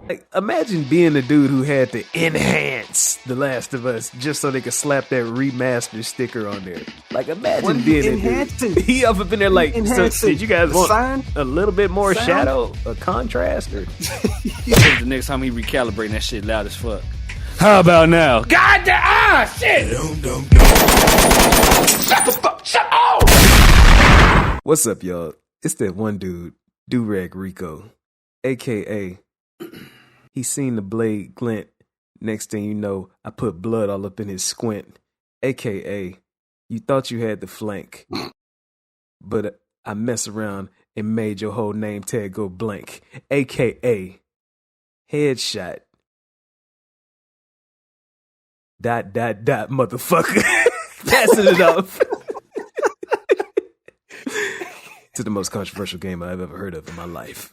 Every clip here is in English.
Like, imagine being the dude who had to enhance The Last of Us just so they could slap that remaster sticker on there. Like, imagine being that dude. He up in there like, so did you guys want a little bit more shadow, a contrast? Or? The next time he recalibrating that shit loud as fuck. How about now? God damn! Shit! Shut the fuck! Shut up! What's up, y'all? It's that one dude, Durag Rico, a.k.a. he seen the blade glint. Next thing you know, I put blood all up in his squint. A.k.a. you thought you had the flank, but I mess around and made your whole name tag go blank. A.k.a. headshot. ... motherfucker. Passing it off to the most controversial game I've ever heard of in my life.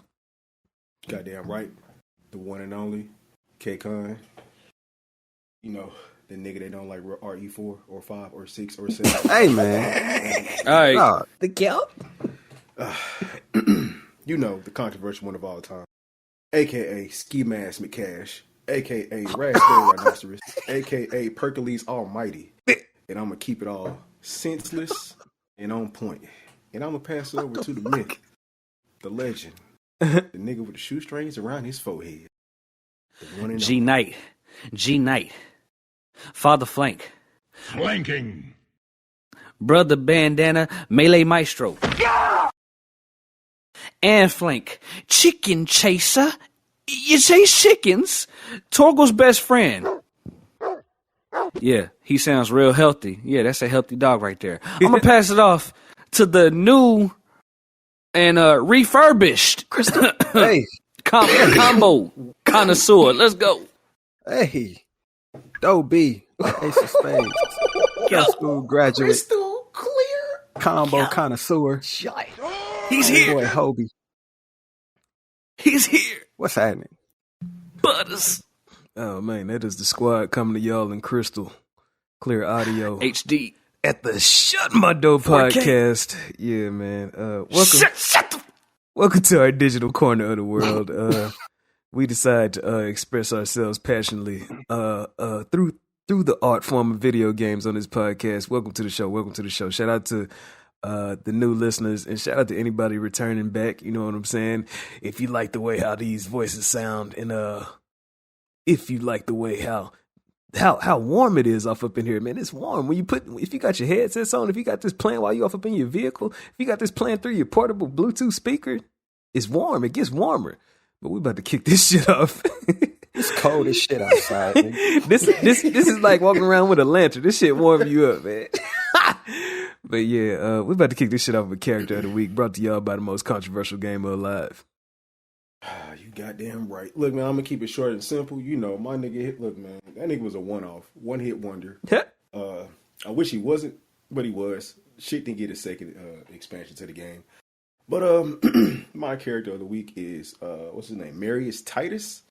Goddamn right. The one and only K-Con. You know, the nigga that don't like RE4 or 5 or 6 or 7. Hey, man. All right. No, the count? You know, the controversial one of all time. A.K.a. Ski Mask McCash. A.K.a. Raspberry Rhinoceros. A.K.a. Pericles Almighty. And I'm going to keep it all senseless and on point. And I'm going to pass it over to the myth, the legend, the nigga with the shoestrings around his forehead. G Knight. Father Flank. Flanking. Brother Bandana. Melee Maestro. Yeah! And Flank. Chicken Chaser. You chase chickens? Torgo's best friend. Yeah, he sounds real healthy. Yeah, that's a healthy dog right there. I'm going to pass it off to the new and refurbished Hey. combo connoisseur. Let's go. Hey. Doe B. Ace of Spades. High school graduate. Crystal clear. Combo connoisseur. He's here. Boy, Hobie. He's here. What's happening? Butters. Oh man, that is the squad coming to y'all in crystal clear audio HD. at the Shut My Door 4K. podcast. Yeah, man. Shut Welcome to our digital corner of the world. We decide to express ourselves passionately through the art form of video games on this podcast. Welcome to the show. Shout out to the new listeners, and shout out to anybody returning back. You know what I'm saying? If you like the way how these voices sound, and if you like the way how warm it is off up in here, man, it's warm when if you got your headsets on, if you got this playing while you off up in your vehicle, if you got this playing through your portable Bluetooth speaker, it's warm. It gets warmer. But we about to kick this shit off. It's cold as shit outside. Nigga. This is like walking around with a lantern. This shit warm you up, man. But yeah, we're about to kick this shit off with Character of the Week, brought to y'all by the most controversial gamer alive. You goddamn right. Look, man, I'm going to keep it short and simple. You know, my nigga, look, man, that nigga was a one-off, one-hit wonder. I wish he wasn't, but he was. Shit didn't get a second expansion to the game. But my Character of the Week is, what's his name? Marius Titus.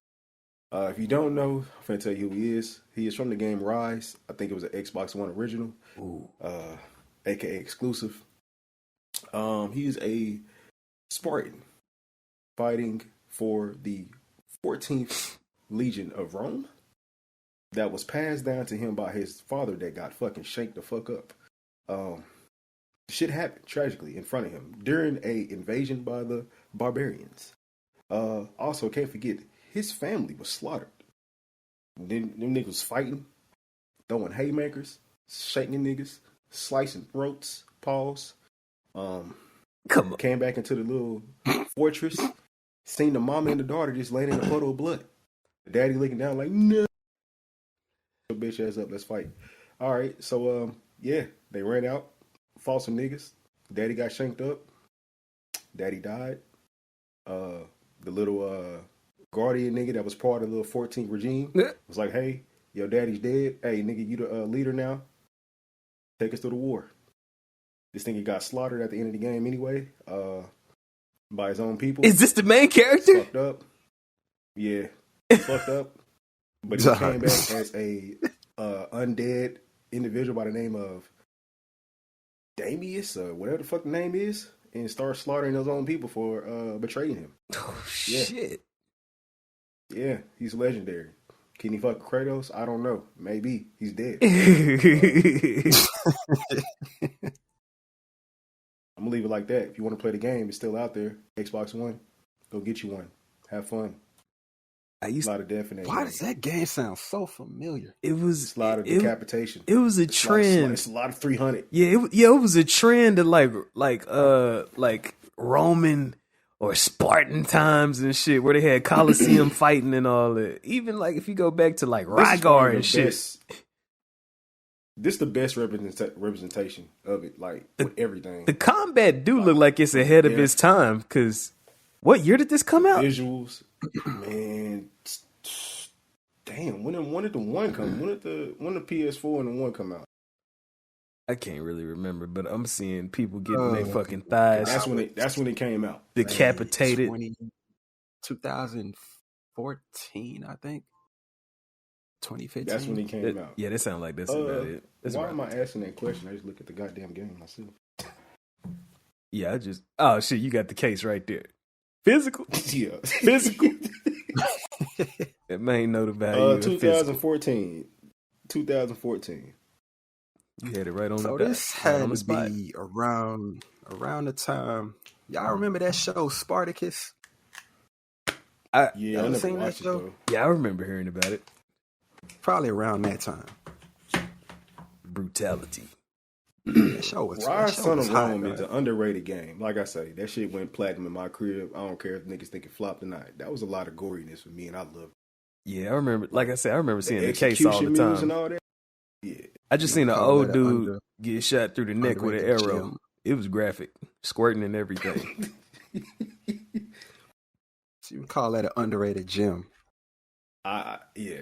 If you don't know, I'm going to tell you who he is. He is from the game Rise. I think it was an Xbox One original. Ooh. AKA exclusive. He is a Spartan fighting for the 14th Legion of Rome that was passed down to him by his father that got fucking shanked the fuck up. Shit happened tragically in front of him during a invasion by the barbarians. Also, can't forget, his family was slaughtered. Them niggas was fighting, throwing haymakers, shaking niggas, slicing throats, paws. Come on. Came back into the little fortress, seen the mama and the daughter just laying in a puddle of blood. The daddy looking down like, no. Your bitch ass up, let's fight. All right, so yeah, they ran out, fought some niggas. Daddy got shanked up. Daddy died. The little guardian nigga that was part of the little 14th regime was like, hey, your daddy's dead. Hey, nigga, you the leader now. Take us to the war. This nigga got slaughtered at the end of the game anyway, by his own people. Is this the main character? Fucked up. Yeah, fucked up. But he came back as a undead individual by the name of Damius, or whatever the fuck the name is, and started slaughtering his own people for betraying him. Oh Yeah. shit! Yeah, he's legendary. Can he fuck Kratos? I don't know. Maybe he's dead. I'm gonna leave it like that. If you want to play the game, it's still out there. Xbox One, go get you one. Have fun. I used a lot of death in that. Why game. does that game sound so familiar? It was It's a lot of decapitation. It was a trend. It's a lot of 300. Yeah, it was a trend of like Roman or Spartan times and shit, where they had Colosseum fighting and all that. Even like if you go back to like Rygar and shit. This is the best representation of it, like with everything. The combat do look like it's ahead of its time. Because what year did this come out? Visuals, man. Damn, when did the one come? When did the PS4 and the one come out? I can't really remember, but I'm seeing people getting their fucking thighs. That's when it came out. Decapitated. 2014, I think. 2015. That's when it came out. Yeah, that sounds like that's about it. Why am I asking that question? I just look at the goddamn game myself. Yeah, oh shit, you got the case right there. Physical? Yeah. Physical. That man know the value. 2014. 2014. You had it right on the So dot. this had to be around the time. Y'all remember that show Spartacus? I never seen that watched it, show. though. Yeah, I remember hearing about it. Probably around that time. Brutality. That show was Rise Son of hot, Rome man. is an underrated game. Like I say, that shit went platinum in my crib. I don't care if niggas think it flopped or not. That was a lot of goriness for me, and I loved it. Yeah, I remember. Like I said, I remember seeing the case execution all the moves time. and all that. Yeah, I just seen an call old that dude get shot through the neck with an underrated arrow. gem. It was graphic, squirting and everything. So you can call that an underrated gem. yeah.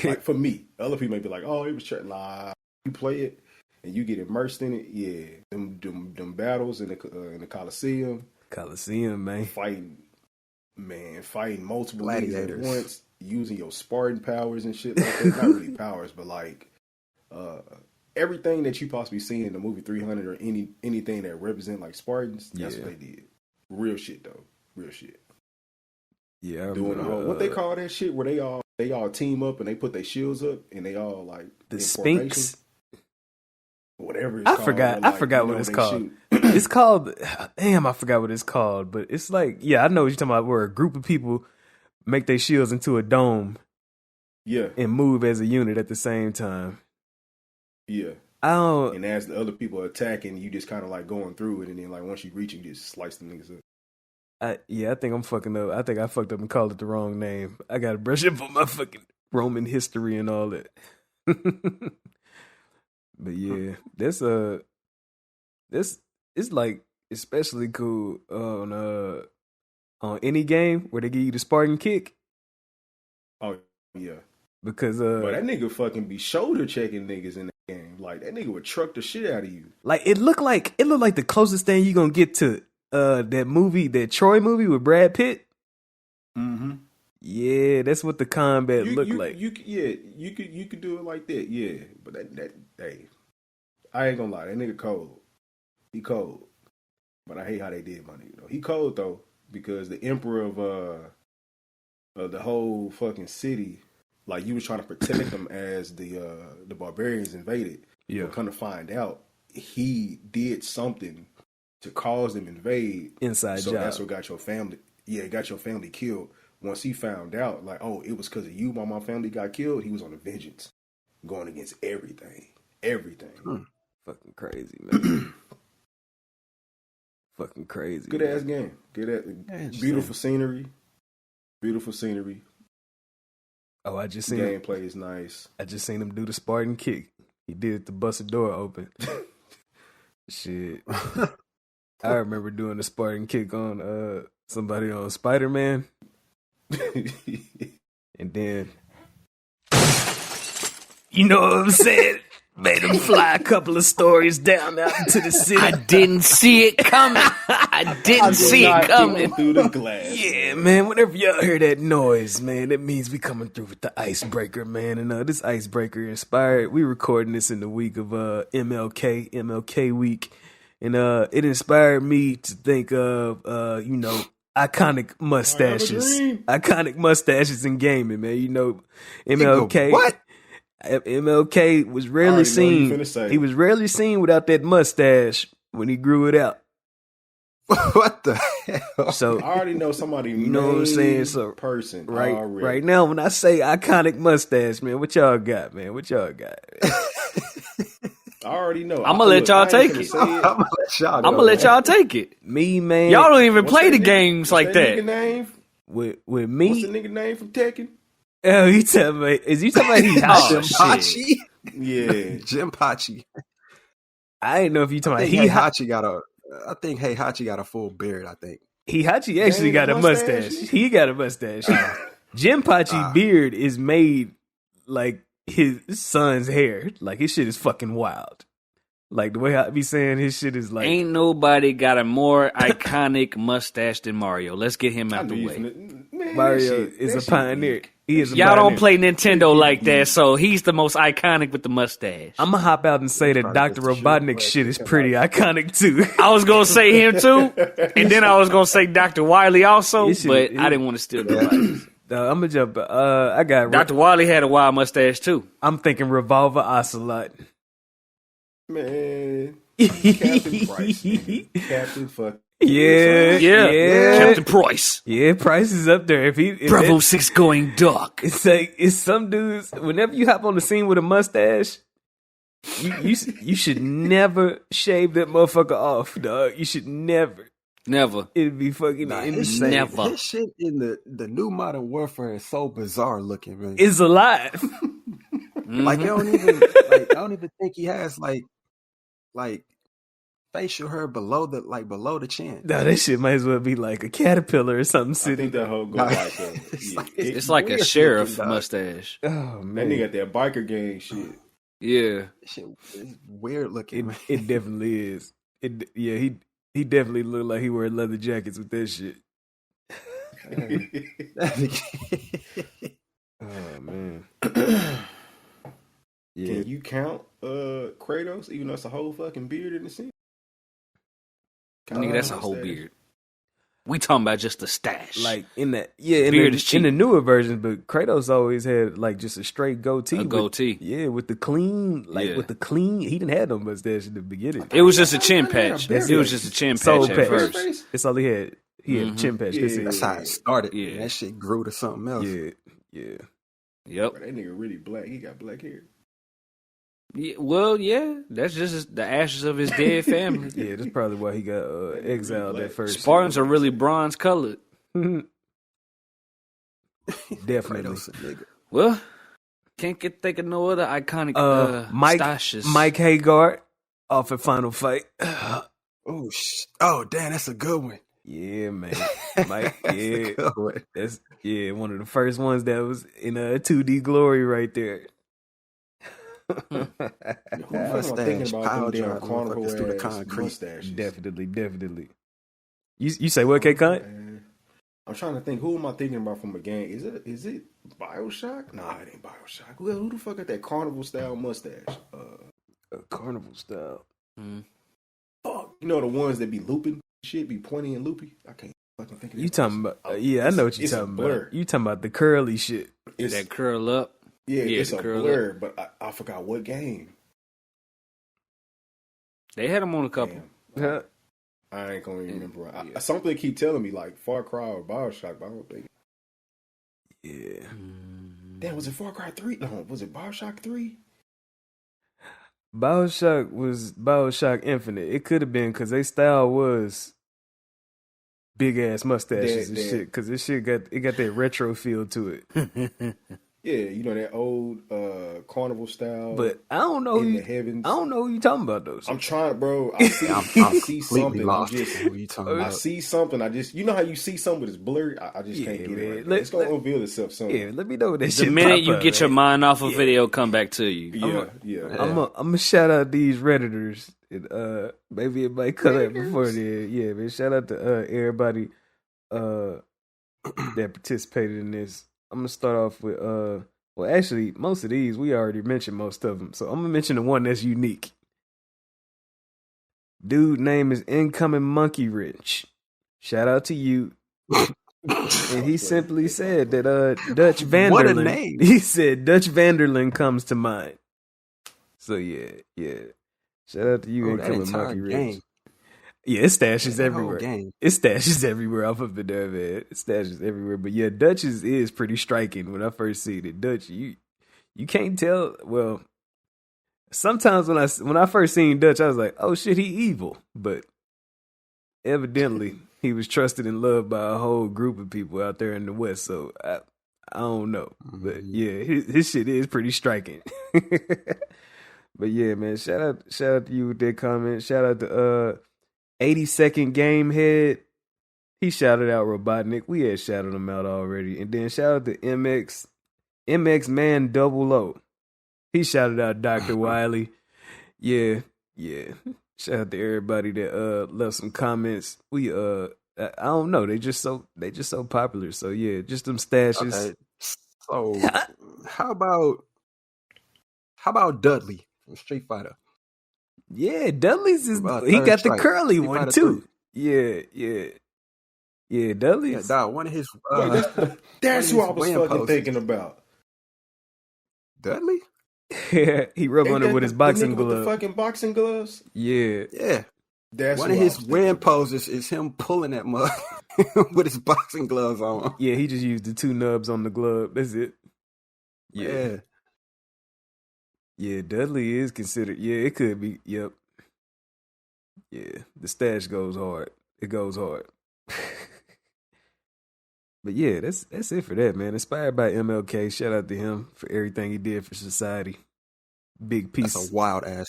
Like for me, other people may be like, "Oh, it was nah." You play it and you get immersed in it. Yeah, them battles in the Coliseum, Man. fighting multiple Gladiators. niggas at once, using your Spartan powers and shit like that. Not really powers, but like everything that you possibly seen in the movie 300 or anything that represent like Spartans. That's what they did. Real shit though. Real shit. Yeah, I Doing remember, what they call that shit where they all team up and they put their shields up and they all like the in Sphinx. formation. Whatever it's called. I forgot what it's called. It's called. Damn, I forgot what it's called. But it's like, yeah, I know what you're talking about. Where a group of people make their shields into a dome. Yeah, and move as a unit at the same time. Yeah. And as the other people are attacking, you just kind of like going through it, and then like once you reach it, you just slice the niggas up. I think I'm fucking up. I think I fucked up and called it the wrong name. I gotta brush up on my fucking Roman history and all that. But yeah, this it's like especially cool on any game where they give you the Spartan kick. Oh yeah. Because but that nigga fucking be shoulder checking niggas in the game. Like that nigga would truck the shit out of you. Like it looked like the closest thing you gonna get to that Troy movie with Brad Pitt. Mm-hmm. Yeah, that's what the combat looked like. You could do it like that. Yeah, but that hey, I ain't gonna lie, that nigga cold. He cold. But I hate how they did my nigga though. He cold though because the emperor of the whole fucking city. Like, you was trying to protect them as the barbarians invaded. Yeah. But come to find out, he did something to cause them invade. Inside so job. that's what got your family. Yeah, it got your family killed. Once he found out, like, oh, it was because of you why my family got killed, he was on a vengeance. Going against everything. Everything. Fucking crazy, man. Fucking crazy. Good ass game. Beautiful scenery. Beautiful scenery. Oh, I just seen gameplay is nice. I just seen him do the Spartan kick. He did it to bust the door open. Shit. I remember doing the Spartan kick on somebody on Spider-Man. And then you know what I'm saying? Made him fly a couple of stories down out into the city. I didn't see it coming. I didn't see it coming. Through the glass. Yeah, man. Whenever y'all hear that noise, man, that means we coming through with the icebreaker, man. And this icebreaker inspired. We recording this in the week of MLK week, and it inspired me to think of iconic mustaches. dream. Iconic mustaches in gaming, man. You know, MLK. What? MLK was rarely already know what you seen. finna say. He was rarely seen without that mustache when he grew it out. What the hell? So I already know somebody. You know what I'm saying? So, person right already. now, when I say iconic mustache, man, what y'all got, man? What y'all got? I already know. I'ma let y'all take it. I'm gonna let y'all take it. Me, man. Y'all don't even What's play the that nigga- games like what's that. Nigga name? with What's me. the nigga name from Tekken? Oh, he talking about? Is he talking about he hot? Oh, Jinpachi? Yeah. Jinpachi. I didn't know if you I talking about think he hot. Heihachi got a. I think Heihachi got a full beard. I think. Hihachi actually got a mustache. He got a mustache. Jinpachi beard is made like his son's hair. Like his shit is fucking wild. Like the way I be saying his shit is like Ain't nobody got a more iconic mustache than Mario. Let's get him out the way. Mario is a pioneer. He is a Y'all don't pioneer. play Nintendo like that, so he's the most iconic with the mustache. I'm gonna hop out and say that Probably Dr. just Robotnik shit is pretty iconic too. I was gonna say him too, and then I was gonna say Dr. Wiley also, It should- but it- I didn't want to steal nobody's. I'm gonna jump. I got. Dr. Wiley had a wild mustache too. I'm thinking Revolver Ocelot. Man. Captain Price. Nigga. Captain fuck. Yeah, Yeah, Captain Price. Yeah, Price is up there. If Bravo that- 6 going dark. it's like it's some dudes. Whenever you hop on the scene with a mustache, you should never shave that motherfucker off, dog. You should never. Never. It'd be fucking insane. never. His shit in the new Modern Warfare is so bizarre looking, man. It's alive. Like I don't even think he has like facial hair below the chin. No, that shit might as well be like a caterpillar or something I sitting. think that whole go like that. It's Yeah. like- It's like a weird sheriff looking, dog. mustace. Oh That man, nigga got that biker gang shit. Yeah. Shit is weird looking. man. it definitely is. He definitely looked like he wear leather jackets with that shit. Oh man. Yeah. Can you count Kratos, even though it's a whole fucking beard in the scene? Nigga, that's a whole beard. We talking about just the stash. Like in the Beard is cheap. in the newer versions, but Kratos always had like just a straight goatee. A goatee. With the clean, Yeah. with the clean. He didn't have no mustache in the beginning. It was just a chin I thought he had a patch. beard. It was just a chin Soul patch patch. at first. That's all he had. He had a chin patch. That's Yeah. it. That's how it started. Yeah. Yeah. That shit grew to something else. Yeah. Yep. Bro, that nigga really black. He got black hair. Yeah, well, yeah. That's just the ashes of his dead family. Yeah, that's probably why he got exiled at first. Spartans are really bronze colored. Definitely. Kratos a nigga. Well, can't think of no other iconic Mike stashes. Mike Hagar off at Final Fight. Oh, damn, that's a good one. Yeah, man. Mike, That's yeah. a good one. That's one of the first ones that was in 2D glory right there. Who the fuck am I thinking Mustache, about power them damn drive, carnival motherfuckers through the ass concrete. mustaches? Definitely. You say what, K-Cunt? Man. I'm trying to think. Who am I thinking about from a game? Is it BioShock? Nah, it ain't BioShock. Who the fuck got that carnival style mustache? Carnival style. Fuck. You know the ones that be looping shit, be pointy and loopy? I can't fucking think of You that talking person. about? I know what you're it's a talking blur. about. You talking about the curly shit? It's, that curl up. yeah, it's the a curl blur, but I forgot what game. They had them on a couple. Damn. Huh? I ain't gonna even remember. Yeah. Something keep telling me like Far Cry or BioShock, but I don't think. Yeah. Damn, was it Far Cry 3? No, was it BioShock 3? BioShock was BioShock Infinite. It could have been because their style was big ass mustaches and That- shit. Because this shit got that retro feel to it. Yeah, you know that old carnival style. But I don't know. in Who the heavens. I don't know who you talking about though. I'm trying, bro. I see, I'm I see completely something. lost. I'm just, Who you talking I about? see something. I just, you know how you see something but it's blurry. I just Yeah, can't get man. it. Right Let- it's gonna let- reveal itself soon. Yeah, let me know what that The shit. minute pop you up, get your man. mind off a video, come back to you. yeah. I'm gonna shout out these redditors. And, maybe it might come out before then. Yeah, man. Shout out to everybody that participated in this. I'm gonna start off with well, actually, most of these we already mentioned most of them, so I'm gonna mention the one that's unique. Dude name is Incoming Monkey Rich. Shout out to you. And he simply said that Dutch Vanderlyn. What a name. He said Dutch Vanderlyn comes to mind. So yeah. Shout out to you and Killer Monkey Ridge. Yeah, it stashes everywhere. It stashes everywhere off of it there, man. It stashes everywhere. But yeah, Dutch is pretty striking when I first see it. Dutch, you can't tell. Well, sometimes when I first seen Dutch, I was like, oh shit, he evil. But evidently, he was trusted and loved by a whole group of people out there in the West. So I don't know. But yeah, his shit is pretty striking. But yeah, man, shout out to you with that comment. Shout out to 80-second game head. He shouted out Robotnik. We had shouted him out already. And then shout out to MX Man Double O. He shouted out Dr. Wiley. Yeah. Shout out to everybody that left some comments. We I don't know, they just so popular. So yeah, just them stashes. Okay. So how about Dudley from Street Fighter? Yeah, Dudley's he got the curly one too. 3. Yeah, Dudley's. Yeah, one of his. That's who I was fucking thinking about. Dudley. Yeah, he rubbed on it with his boxing glove. With the fucking boxing gloves. Yeah. That's one of his win poses is him pulling that mug with his boxing gloves on. Yeah, he just used the 2 nubs on the glove. That's it. Yeah. Yeah, Dudley is considered. Yeah, it could be. Yep. Yeah, the stash goes hard. It goes hard. But yeah, that's it for that, man. Inspired by MLK. Shout out to him for everything he did for society. Big piece. That's a wild ass.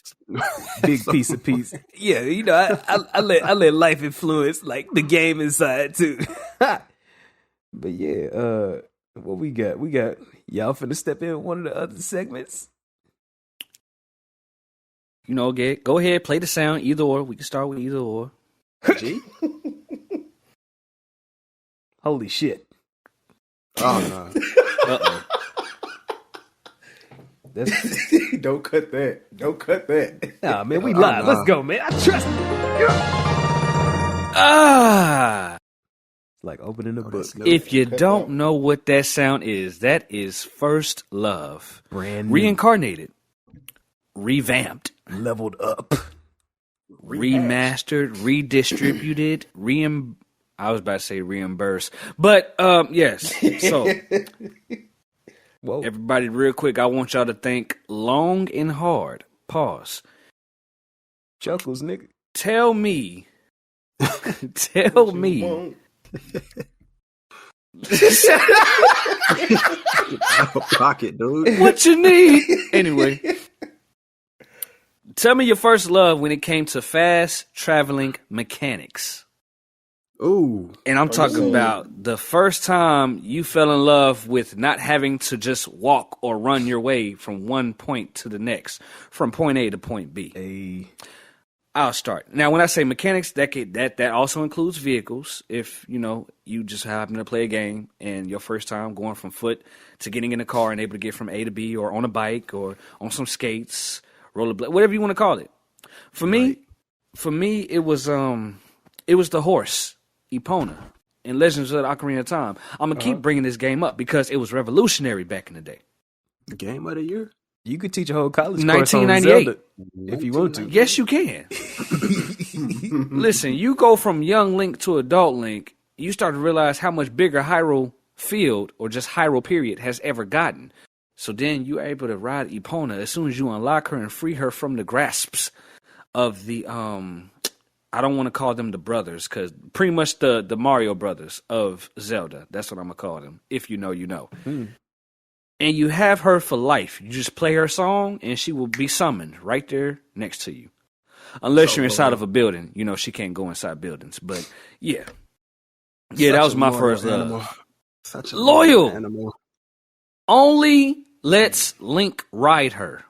Big piece of piece. Yeah, you know, I let life influence like the game inside too. But yeah, what we got? We got y'all finna step in one of the other segments. You know, go ahead, play the sound, either or. We can start with either or. G? Holy shit. Oh, no. Uh-oh. Don't cut that. Nah, man, we live. No. Let's go, man. I trust you. It's like opening a book. If you don't know what that sound is, that is First Love. Brand new. Reincarnated. Revamped. Leveled up. Remastered. Redistributed. I was about to say reimburse. But, yes. So, whoa. Everybody, real quick, I want y'all to think long and hard. Pause. Chuckles, nigga. Tell me. Pocket, dude. What you need? Anyway. Tell me your first love when it came to fast traveling mechanics. Ooh. And I'm talking about the first time you fell in love with not having to just walk or run your way from one point to the next, from point A to point B. I'll start. Now, when I say mechanics, that also includes vehicles. If, you just happen to play a game and your first time going from foot to getting in a car and able to get from A to B or on a bike or on some skates, rollerblade, whatever you want to call it. For me, it was the horse. Epona in Legends of the Ocarina of Time. I'm going to keep bringing this game up because it was revolutionary back in the day. The game of the year? You could teach a whole college course on 1998. Zelda if you want to. Yes, you can. Listen, you go from young Link to adult Link, you start to realize how much bigger Hyrule Field, or just Hyrule period, has ever gotten. So then you're able to ride Epona as soon as you unlock her and free her from the grasps of the I don't want to call them the brothers, because pretty much the Mario brothers of Zelda. That's what I'm going to call them. If you know, you know. And you have her for life. You just play her song, and she will be summoned right there next to you. Unless you're inside of a building. She can't go inside buildings. But, yeah. Yeah, that was my first love. Such a loyal animal. Only lets Link ride her.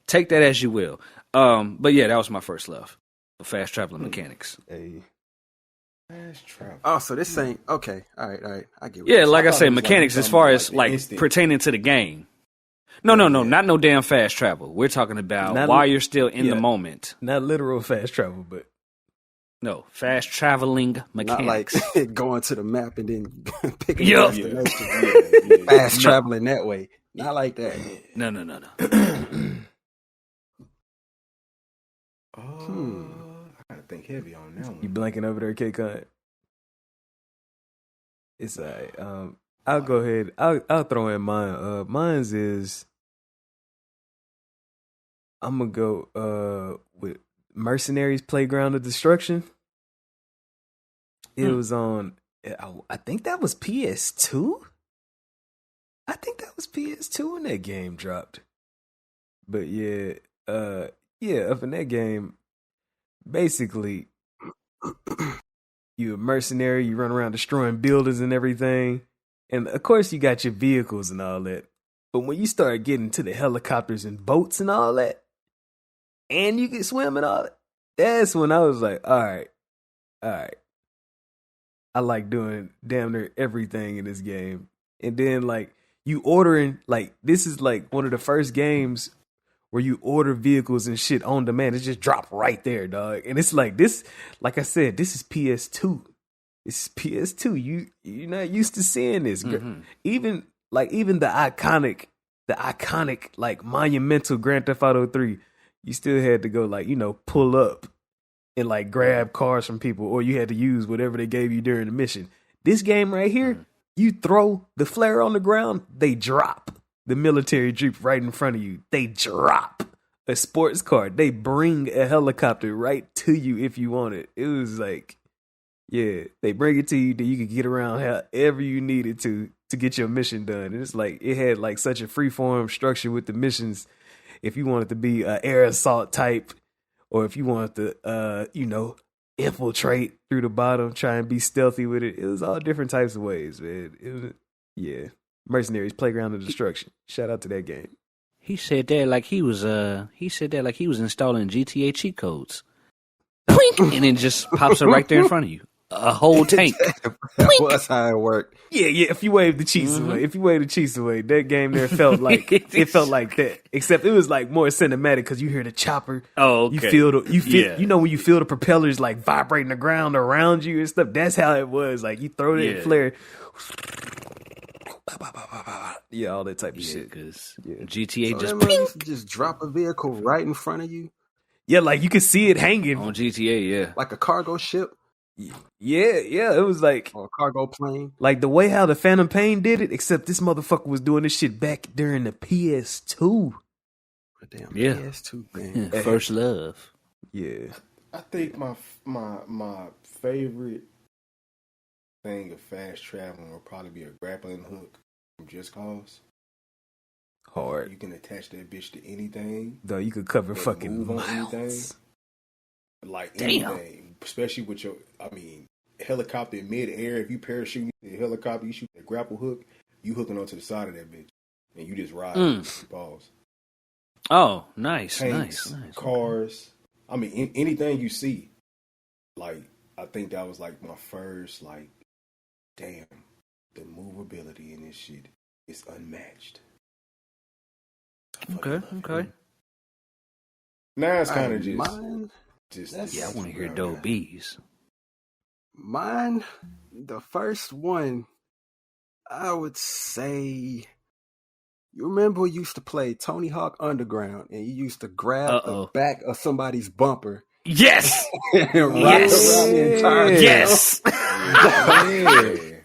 Take that as you will. But, yeah, that was my first love. Fast traveling mechanics. Fast travel. Oh, so this ain't okay. All right. I get. Yeah, like I say, mechanics as far as pertaining to the game. No, not no damn fast travel. We're talking about while you're still in the moment. Not literal fast travel, but No, fast traveling Not mechanics. like going to the map and then picking Yup. a destination. Fast traveling that way. Not like that. No. I gotta think heavy on that You one. blanking over there, K-Con? It's alright. I'll go ahead. I'll throw in mine. Mine's is I'm gonna go with Mercenaries Playground of Destruction. It was on. I think that was PS2. I think that was PS2 when that game dropped. But yeah, up in that game, basically, you're a mercenary. You run around destroying buildings and everything, and of course, you got your vehicles and all that. But when you start getting to the helicopters and boats and all that, and you can swim and all that, that's when I was like, all right. I like doing damn near everything in this game. And then like you ordering, like this is like one of the first games where you order vehicles and shit on demand. It just drop right there, dog. And it's like this, like I said, this is PS2. This is PS2. You're not used to seeing this. Even the iconic like monumental Grand Theft Auto 3, you still had to go like, pull up and like grab cars from people, or you had to use whatever they gave you during the mission. This game right here, you throw the flare on the ground, they drop the military jeep right in front of you. They drop a sports car. They bring a helicopter right to you if you want it. It was like, yeah, they bring it to you that you could get around however you needed to get your mission done. And it's like, it had like such a freeform structure with the missions. If you wanted to be an air assault type, or if you wanted to, infiltrate through the bottom, try and be stealthy with it. It was all different types of ways, man. It was, yeah. Mercenaries Playground of Destruction. Shout out to that game. He said that like he was installing GTA cheat codes. Plink! And it just pops up right there in front of you. A whole tank. That's how it worked. Yeah. If you wave the cheats away, that game there felt like it felt like that. Except it was like more cinematic because you hear the chopper. Oh, okay. You know when you feel the propellers like vibrating the ground around you and stuff. That's how it was. Like you throw it in flare. Yeah, all that type of shit. Because GTA so just drop a vehicle right in front of you. Yeah, like you could see it hanging on GTA. Yeah, like a cargo ship. Yeah, it was like or a cargo plane. Like the way how the Phantom Pain did it, except this motherfucker was doing this shit back during the PS2. Damn, PS2, man. Yeah, first love. Yeah. I think my favorite thing of fast traveling will probably be a grappling hook from Just Cause. Hard. You can attach that bitch to anything. Though you could cover fucking move miles. On anything. Like anything, especially with your, helicopter in mid-air. If you parachute the helicopter, you shoot a grapple hook, you hooking onto the side of that bitch, and you just ride. Balls. Oh, nice, Tanks, nice. Cars. Anything you see. Like, I think that was like my first. Like, damn, the movability in this shit is unmatched. Okay. Now it's kind of just. I want to hear Doe B's. Mine, the first one, I would say, you remember we used to play Tony Hawk Underground, and you used to grab the back of somebody's bumper. Yes! And ride around the entire Yes!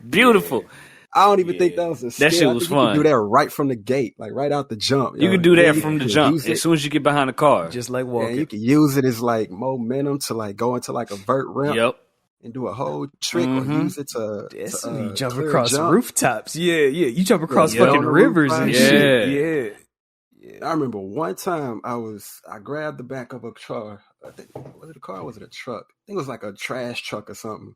Beautiful. I don't even think that was a skill. That shit was fun. You could do that right from the gate, like right out the jump. You could do that from the jump as soon as you get behind the car. Just like walking. Yeah, you can use it as like momentum to like go into like a vert ramp. Yep. And do a whole trick or use it to you jump across rooftops. Yeah. You jump across fucking rivers and shit. Yeah. I remember one time I grabbed the back of a car. Was it a car or was it a truck? I think it was like a trash truck or something.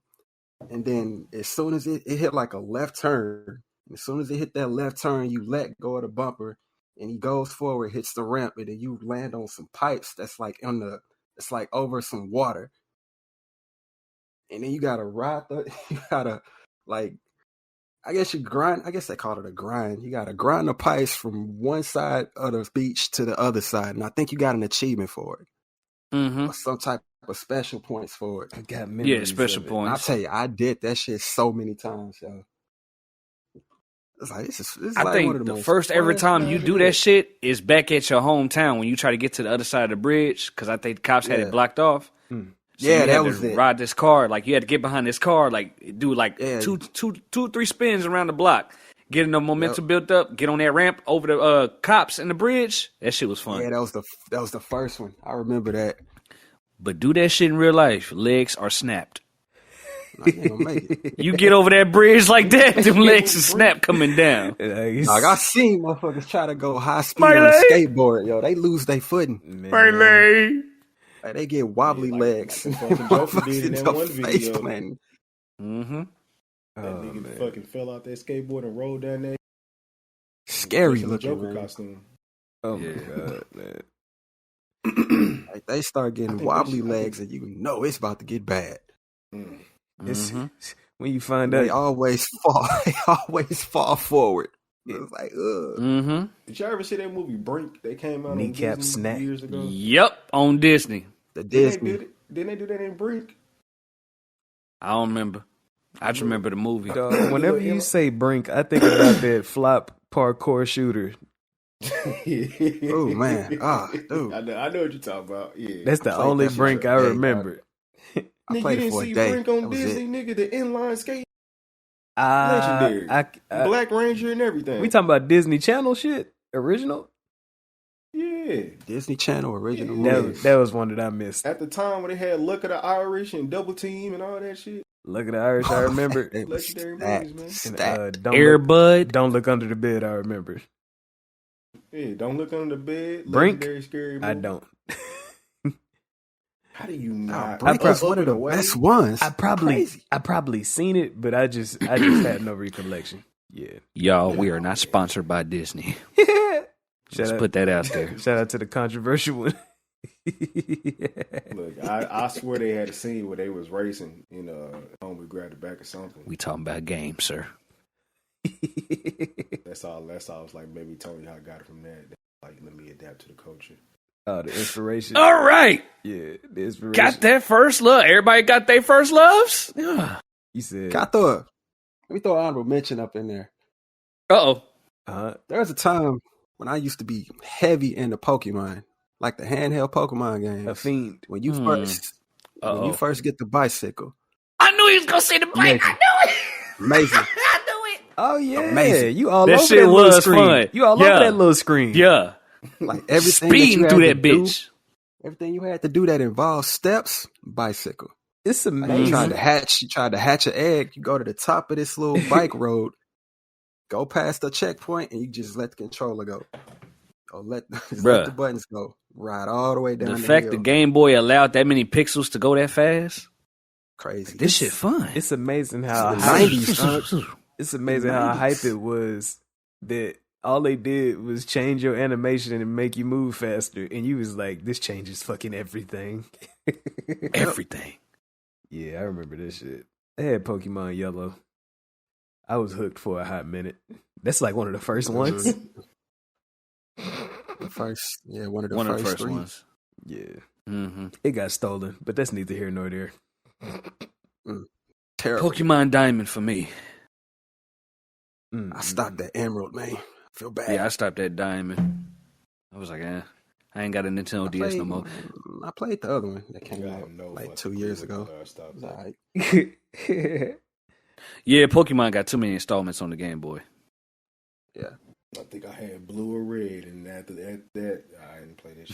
And then as soon as it hit like a left turn, as soon as it hit that left turn, you let go of the bumper and he goes forward, hits the ramp, and then you land on some pipes that's like it's like over some water. And then you gotta I guess they call it a grind. You gotta grind the pipes from one side of the beach to the other side. And I think you got an achievement for it. Or some type of special points for it. I got Yeah, memories special of it. And I'll points. tell you, I did that shit so many times, yo. It's like this is I like one think of the the most first ever funnest time you times do of that it. shit is back at your hometown when you try to get to the other side of the bridge, because I think the cops had Yeah. it blocked off. Mm. So Yeah, you that had was to it. ride this car, like you had to get behind this car, like do like Yeah. two, 3 spins around the block, getting the momentum built up, get on that ramp over the cops and the bridge. That shit was fun. Yeah, that was the first one. I remember that. But do that shit in real life, legs are snapped. No, you ain't gonna make it. You get over that bridge like that, them legs are snapped coming down. Like I seen motherfuckers try to go high speed My on a leg. skateboard, yo. They lose their footing. My leg. Like, they get wobbly like legs. the fucking Joker did in that Motherfuckers one face video. planting. Mm-hmm. That Oh, nigga man. fucking fell out that skateboard and rolled down there. Scary Just in the looking, Joker man. costume. Oh Yeah. my god, man. Like, they start getting think wobbly they should- I legs, and you know it's about to get bad. Mm. It's, Mhm. when you find They out, always fall. They always fall forward. It's like, ugh. Mm-hmm. Did y'all ever see that movie Brink? That came out on Kneecap Disney snap. years ago. Yep, on Disney. The Didn't Disney. they do that in Brink? I don't remember. I just remember the movie. dog, whenever you say Brink, I think about that flop parkour shooter. Oh man, dude. I know what you're talking about. Yeah, That's the I played only that Brink shit I for a day, remember. I Nigga, played you it didn't for a see day. Brink on That was Disney, it. nigga. The inline skate, Legendary. legendary, Black Ranger and everything. We talking about Disney Channel shit? Original? yeah. Disney Channel original Yeah. movies. That was one that I missed. At the time when they had Look of the Irish and Double Team and all that shit, Look at the Irish, I remember. They was Legendary stacked, movies, man. And, stacked. don't Air look, Bud. don't look under the bed, I remember. yeah. Don't Look Under the Bed. Brink? Legendary scary movie. I don't. How do you Nah, not? Brink I was Up one of and the Away? best ones. I probably Crazy. seen it, but I just had no recollection. Yeah. Y'all, we are not sponsored by Disney. Let's Shout out, put that out there. shout out to the controversial one. Look, I swear they had a scene where they was racing and homie grabbed the back of something. We talking about games, sir. That's all. I was like, maybe Tony Hawk got it from that. Like, let me adapt to the culture. Oh, the inspiration. All right. Yeah, the inspiration. Got that first love. Everybody got their first loves? Yeah. You said. Got let me throw an honorable mention up in there. Uh-oh. There was a time when I used to be heavy into Pokemon, like the handheld Pokemon games. A fiend. When you Hmm. when you first get the bicycle, I knew he was going to say the bike. I knew it. amazing. I knew it. Oh yeah, Amazing. you all That over shit that little was screen. fun. You all Yeah. over that little screen. Yeah. Like everything Speeding that through you that had to do, bitch. everything you had to do that involved steps, bicycle. It's Like amazing. you tried to hatch an egg. You go to the top of this little bike road, go past the checkpoint, and you just let the controller go. Or let Bruh. the buttons go. Ride all the way down The the fact hill. the Game Boy allowed that many pixels to go that fast, Crazy. this shit fun. It's amazing how It's the hype, 90s, son. it's amazing how 90s. hype it was that all they did was change your animation and make you move faster, and you was like, "This changes fucking everything." Everything. Yeah, I remember this shit. They had Pokemon Yellow. I was hooked for a hot minute. That's like one of the first ones. The first, yeah, one of the One first, of the first three. ones. Yeah, Mm-hmm. it got stolen, but that's neither here nor there. Terrible. Pokemon Diamond for me. Mm. I stopped at Emerald, man. I feel bad. Yeah, I stopped at Diamond. I was like, I ain't got a Nintendo DS no more. I played the other one that came I out have no like fucking 2 years clue ago. what I stopped It was at. alright. Yeah, Pokemon got too many installments on the Game Boy. Yeah. I think I had blue or red, and after that, I didn't play that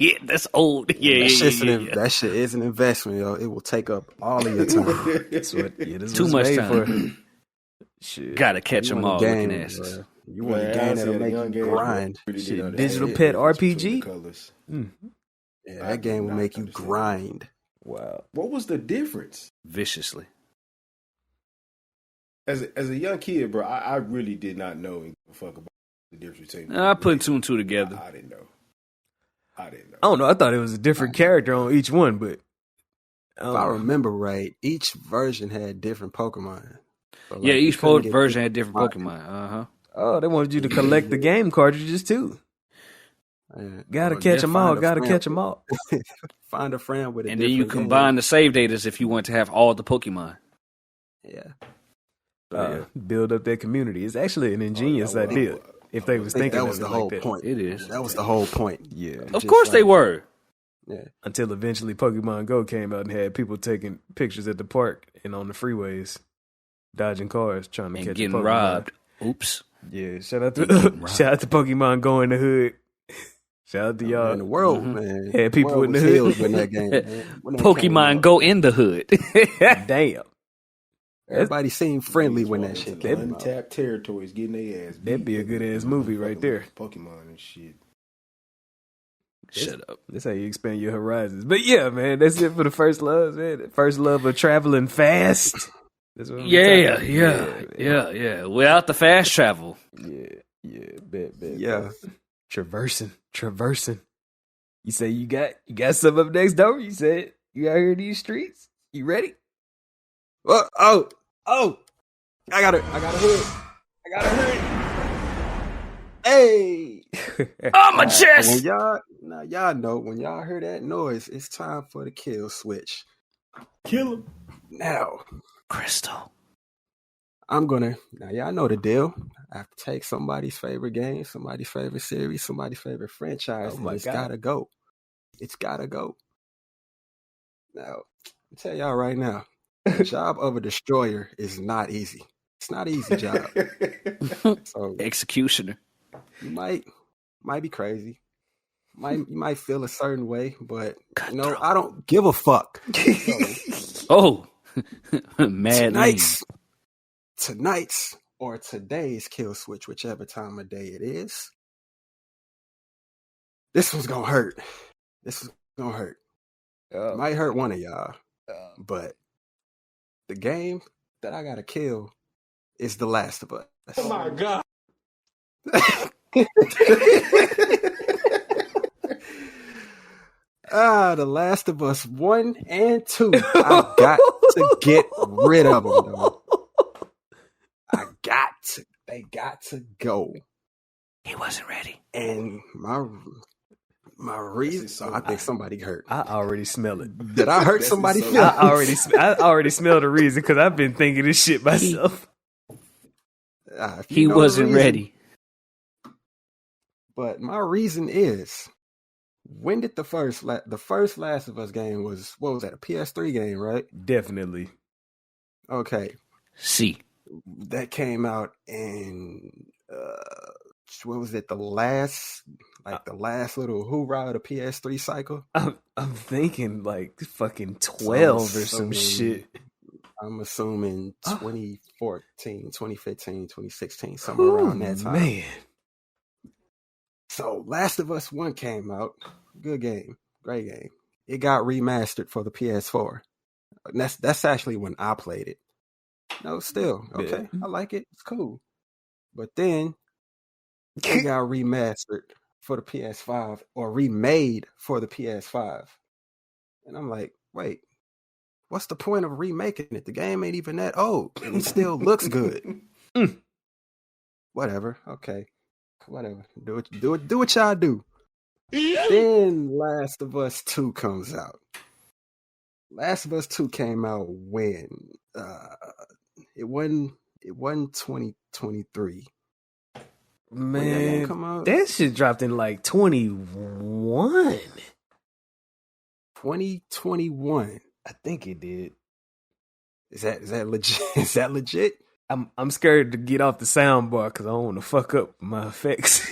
shit. That's old. Yeah, That shit is an investment, yo. It will take up all of your time. That's what. Yeah, this Too was much made time. for. Shit. Gotta catch You them want all a looking game, asses. bro. You want a Man, game honestly, that'll at a make young you age, grind. really Shit, didn't understand digital the pet difference between RPG? the colors. Mm. Yeah, I that game do will not make you understand. grind. Wow. What was the difference? Viciously. As a young kid, bro, I really did not know and give a fuck about the difference between. I put two and two together. I didn't know. I don't know. I thought it was a different character on each one, but If I remember right, each version had different Pokemon. So, like, Yeah, you each couldn't get version had different Pokemon. Pokemon. Uh-huh. Oh, they wanted you to collect the game cartridges too. Gotta Or catch just them all. find a Gotta friend catch them all. Find a friend with a And then you different combine the save datas if you want to have all the Pokemon. game. Build up that community. It's actually an ingenious idea. If they was I think thinking that was of it the like whole that. point. It is. That was the whole point. Yeah. Of Just course they like- were. Yeah. Until eventually Pokemon Go came out and had people taking pictures at the park and on the freeways, dodging cars, trying to And catch getting a Pokemon. robbed. Oops. Yeah, shout out to getting robbed. shout out to Pokemon Go in the hood. Shout out to y'all. In the world, Mhm. man. Had people world in the was hood. healed when that game. Man. When that came Pokemon out. Go in the hood. Damn. Everybody seemed friendly when that shit came out. Untapped territories getting their ass beat. That'd be a good ass movie right there. Pokemon and shit. Shut up. That's how you expand your horizons. But yeah, man, that's it for the first love, man. First love of traveling fast. That's what I'm Yeah. talking- Without the fast travel. Yeah. Bet. Yeah. Traversing. You say you got something up next door? You said you out here in these streets? You ready? Oh! I got a hood. Hey! On my When chest! y'all know when y'all hear that noise, it's time for the kill switch. Kill him. Now, Crystal. now y'all know the deal. I have to take somebody's favorite game, somebody's favorite series, somebody's favorite franchise, Oh my and it's God. gotta go. It's gotta go. Now, I'll tell y'all right now, the job of a destroyer is not easy. It's not an easy job. So Executioner. you might be crazy. You might feel a certain way, but I don't give a fuck. So, Oh. Mad lean. tonight's or today's kill switch, whichever time of day it is. This one's gonna hurt. Oh, Might hurt one of y'all, but the game that I gotta kill is The Last of Us. Oh my god. The Last of Us 1 and 2. I got to get rid of them, though. They got to go. He wasn't ready. And my reason, I think somebody hurt. I already smell it. Did I hurt somebody? so- I already smell the reason because I've been thinking this shit myself. If you He know the wasn't reason- ready. But my reason is, when did the first Last of Us game was? What was that? A PS3 game, right? Definitely. Okay, See. that came out in what was it? The last little hoorah of the PS3 cycle. I'm thinking like fucking 12 or some assuming- shit. I'm assuming 2014, 2015, 2016, somewhere around that time. Man. So Last of Us 1 came out. Good game. Great game. It got remastered for the PS4. And that's actually when I played it. No, still. Okay. Yeah. I like it. It's cool. But then it got remastered for the PS5 or remade for the PS5. And I'm like, wait, what's the point of remaking it? The game ain't even that old. And it still looks good. Whatever. Okay. Whatever. Do what y'all do. Then Last of Us 2 comes out. Last of Us 2 came out when? It wasn't 2023. When that game Man, come out? that shit dropped in like 21. 2021. I think it did. Is that legit? Is that legit? I'm scared to get off the sound bar because I don't want to fuck up my effects.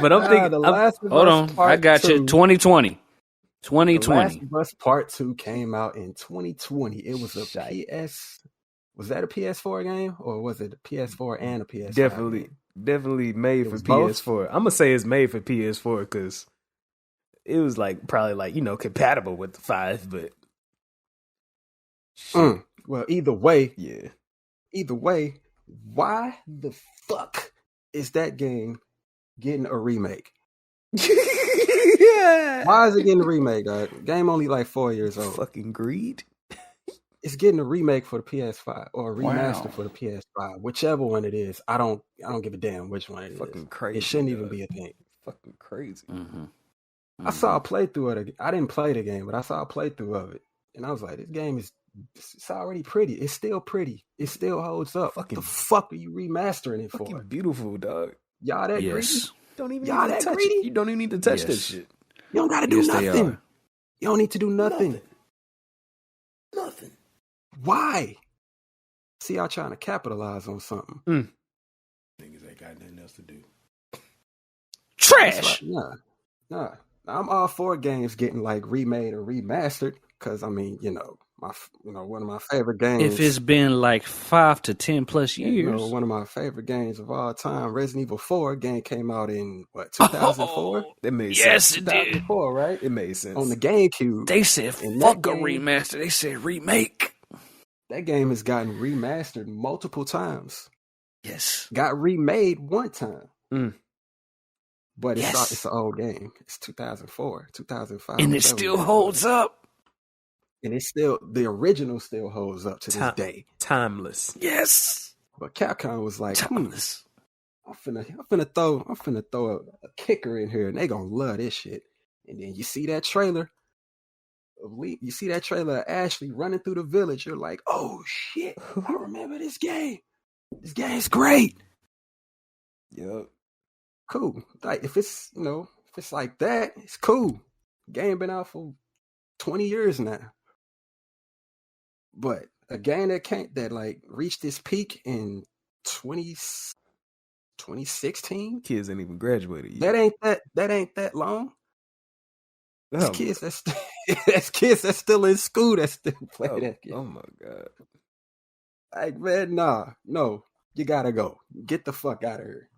But I'm thinking, The Last of Hold Us on. Part I got 2. you. 2020. The Last 2020. of Us Part 2 came out in 2020. It was a PS. Was that a PS4 game or was it a PS4 and a PS5? definitely made It for was both? PS4. I'm gonna say it's made for PS4 because it was like probably like compatible with the 5, but Well, either way, yeah. why the fuck is that game getting a remake? Yeah. Why is it getting a remake, dog? Game only like 4 years old. Fucking greed. it's getting a remake for the PS5 or a remaster Wow. for the PS5, whichever one it is. I don't give a damn which one it is. Fucking crazy. It shouldn't even dog. be a thing. Fucking crazy. Mm-hmm. I saw a playthrough of it. I didn't play the game, but I saw a playthrough of it, and I was like, "This game it's already pretty. It's still pretty. It still holds up. Fucking- the fuck are you remastering it for? Fucking beautiful, dog. Y'all that greedy? Yes. Don't even Y'all need to that touch greedy? it. You don't even need to touch that Yes. shit. You don't got to do Yes, they nothing. are. You don't need to do nothing. Nothing. Why? See, y'all trying to capitalize on something. Niggas ain't got nothing else to do. Trash. Nah. I'm all for games getting like remade or remastered because I mean, one of my favorite games. If it's been like 5 to 10 plus years. one of my favorite games of all time, Resident Evil 4 game came out in what 2004. That made Yes, sense. it did. 2004, right? It made sense. On the GameCube. They said In fuck that a game- remaster. They said remake. That game has gotten remastered multiple times. Yes. Got remade one time. Mm. But Yes. it's an old game. It's 2004, 2005. And it whichever still one holds up. And it's still, the original still holds up to this day. Timeless. Yes. But Capcom was like, Timeless. I'm finna throw a kicker in here and they gonna love this shit. And then you see that trailer of Ashley running through the village. You're like, oh shit, I remember this game. This game's great. Yep. Cool. Like if it's like that, it's cool. Game been out for 20 years now. But a game that like reached its peak in 2016. Kids ain't even graduated yet. That ain't that long. Oh, That's kids that's still in school that still play that game. Oh my god. Like, man, no, you gotta go. Get the fuck out of here.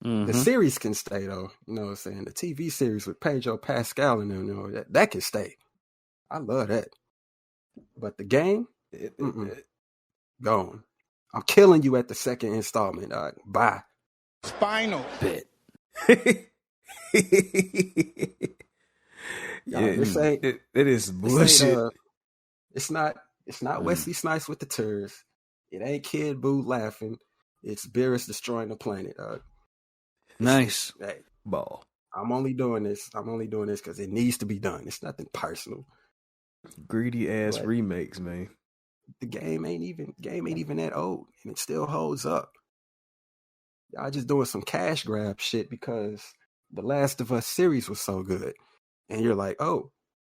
Mhm. The series can stay though. You know what I'm saying? The TV series with Pedro Pascal and them, that can stay. I love that. But the game, gone. I'm killing you at the second installment. Bye. Spinal. Bet. Yeah, this ain't- it is This ain't, bullshit. it's not Wesley Snipes with the turds. It ain't Kid Boo laughing. It's Beerus destroying the planet. Nice. Hey, Ball. I'm only doing this because it needs to be done. It's nothing personal. Greedy ass But- remakes, man. The game ain't even that old, and it still holds up. Y'all just doing some cash grab shit because the Last of Us series was so good, and you're like, oh,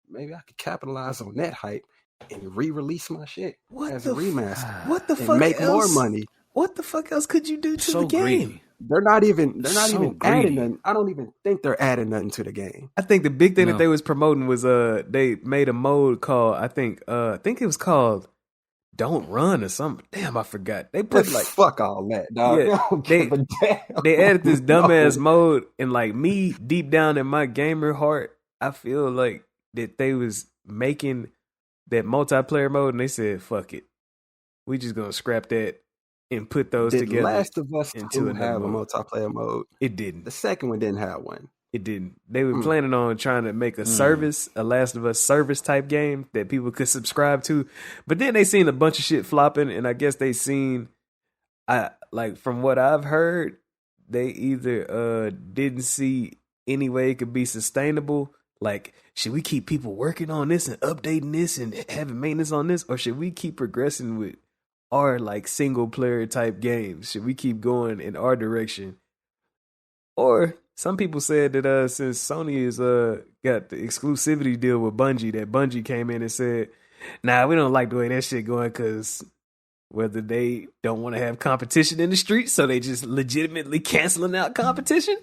maybe I could capitalize on that hype and re-release my shit as a remaster What the and fuck make more else? money. What the fuck else could you do to So the game? greedy. They're not even So adding greedy. nothing. I don't even think they're adding nothing to the game. I think the big thing No. that they was promoting was they made a mode called I think it was called Don't Run or something. Damn, I forgot. They put But like fuck all that, dog. Yeah, I don't give a damn. they added this dumbass No. mode, and like me deep down in my gamer heart, I feel like that they was making that multiplayer mode, and they said, "Fuck it, we just gonna scrap that and put those Did together." Last of Us into 2 another have a mode. multiplayer mode? It didn't. The second one didn't have one. It didn't. They were planning on trying to make a Mm. service, a Last of Us service type game that people could subscribe to. But then they seen a bunch of shit flopping, and I guess they seen, like from what I've heard, they either didn't see any way it could be sustainable. Like, should we keep people working on this and updating this and having maintenance on this, or should we keep progressing with our like single player type games? Should we keep going in our direction? Or some people said that since Sony is got the exclusivity deal with Bungie, that Bungie came in and said, "Nah, we don't like the way that shit going because whether they don't want to have competition in the streets, so they just legitimately canceling out competition,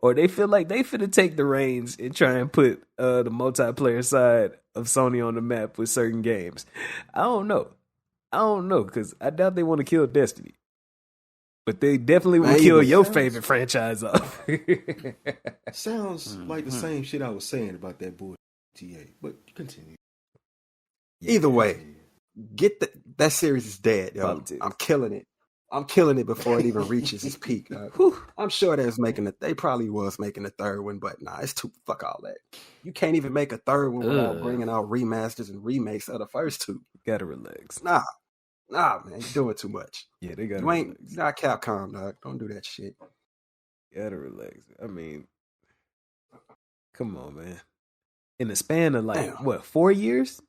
or they feel like they finna take the reins and try and put the multiplayer side of Sony on the map with certain games." I don't know because I doubt they want to kill Destiny. But they definitely will Man, kill it your sounds- favorite franchise off. Sounds like the same shit I was saying about that bull TA. But continue. Either way, get that series is dead, yo. Politics. I'm killing it. I'm killing it before it even reaches its peak. I'm sure they probably was making a third one, but nah, it's too fuck all that. You can't even make a third one without bringing out remasters and remakes of the first two. Gotta relax. Nah, man, you're doing too much. Yeah, they gotta. You're not Capcom, dog. Don't do that shit. Gotta relax. I mean, come on, man. In the span of 4 years?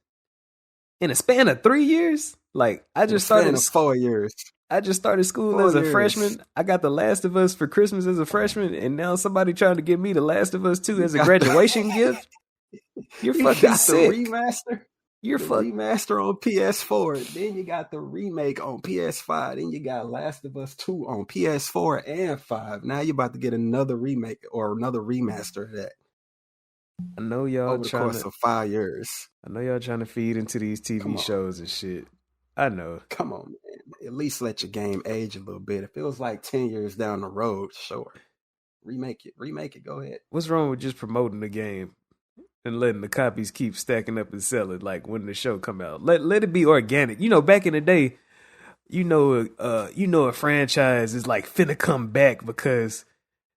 In a span of 3 years? Like I just started 4 years. I just started school as a freshman. I got The Last of Us for Christmas as a freshman, and now somebody trying to give me The Last of Us 2 as a graduation gift. You're fucking sick. The remaster. You're fucking remaster on PS4. Then you got the remake on PS5. Then you got Last of Us 2 on PS4 and 5. Now you're about to get another remake or another remaster of that. I know y'all over the course of 5 years. I know y'all trying to feed into these TV shows and shit. I know. Come on, man. At least let your game age a little bit. If it was like 10 years down the road, sure. Remake it. Go ahead. What's wrong with just promoting the game and letting the copies keep stacking up and selling like when the show come out? Let it be organic. You know, back in the day, a franchise is like finna come back because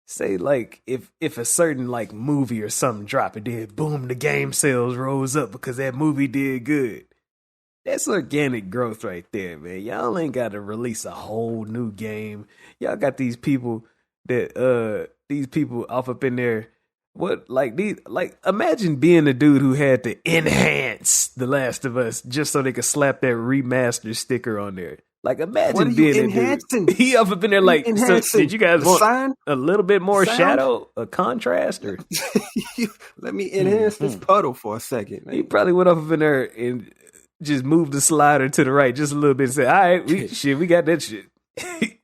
say like if a certain like movie or something drop and then boom, the game sales rose up because that movie did good. That's organic growth right there, man. Y'all ain't got to release a whole new game. Y'all got these people off up in there. Imagine being the dude who had to enhance The Last of Us just so they could slap that remaster sticker on there. Like, imagine being that dude. He up in there like, so did you guys want a little bit more shadow, a contrast, or let me enhance this puddle for a second, man. He probably went up in there and just moved the slider to the right just a little bit and said, all right, we got that shit.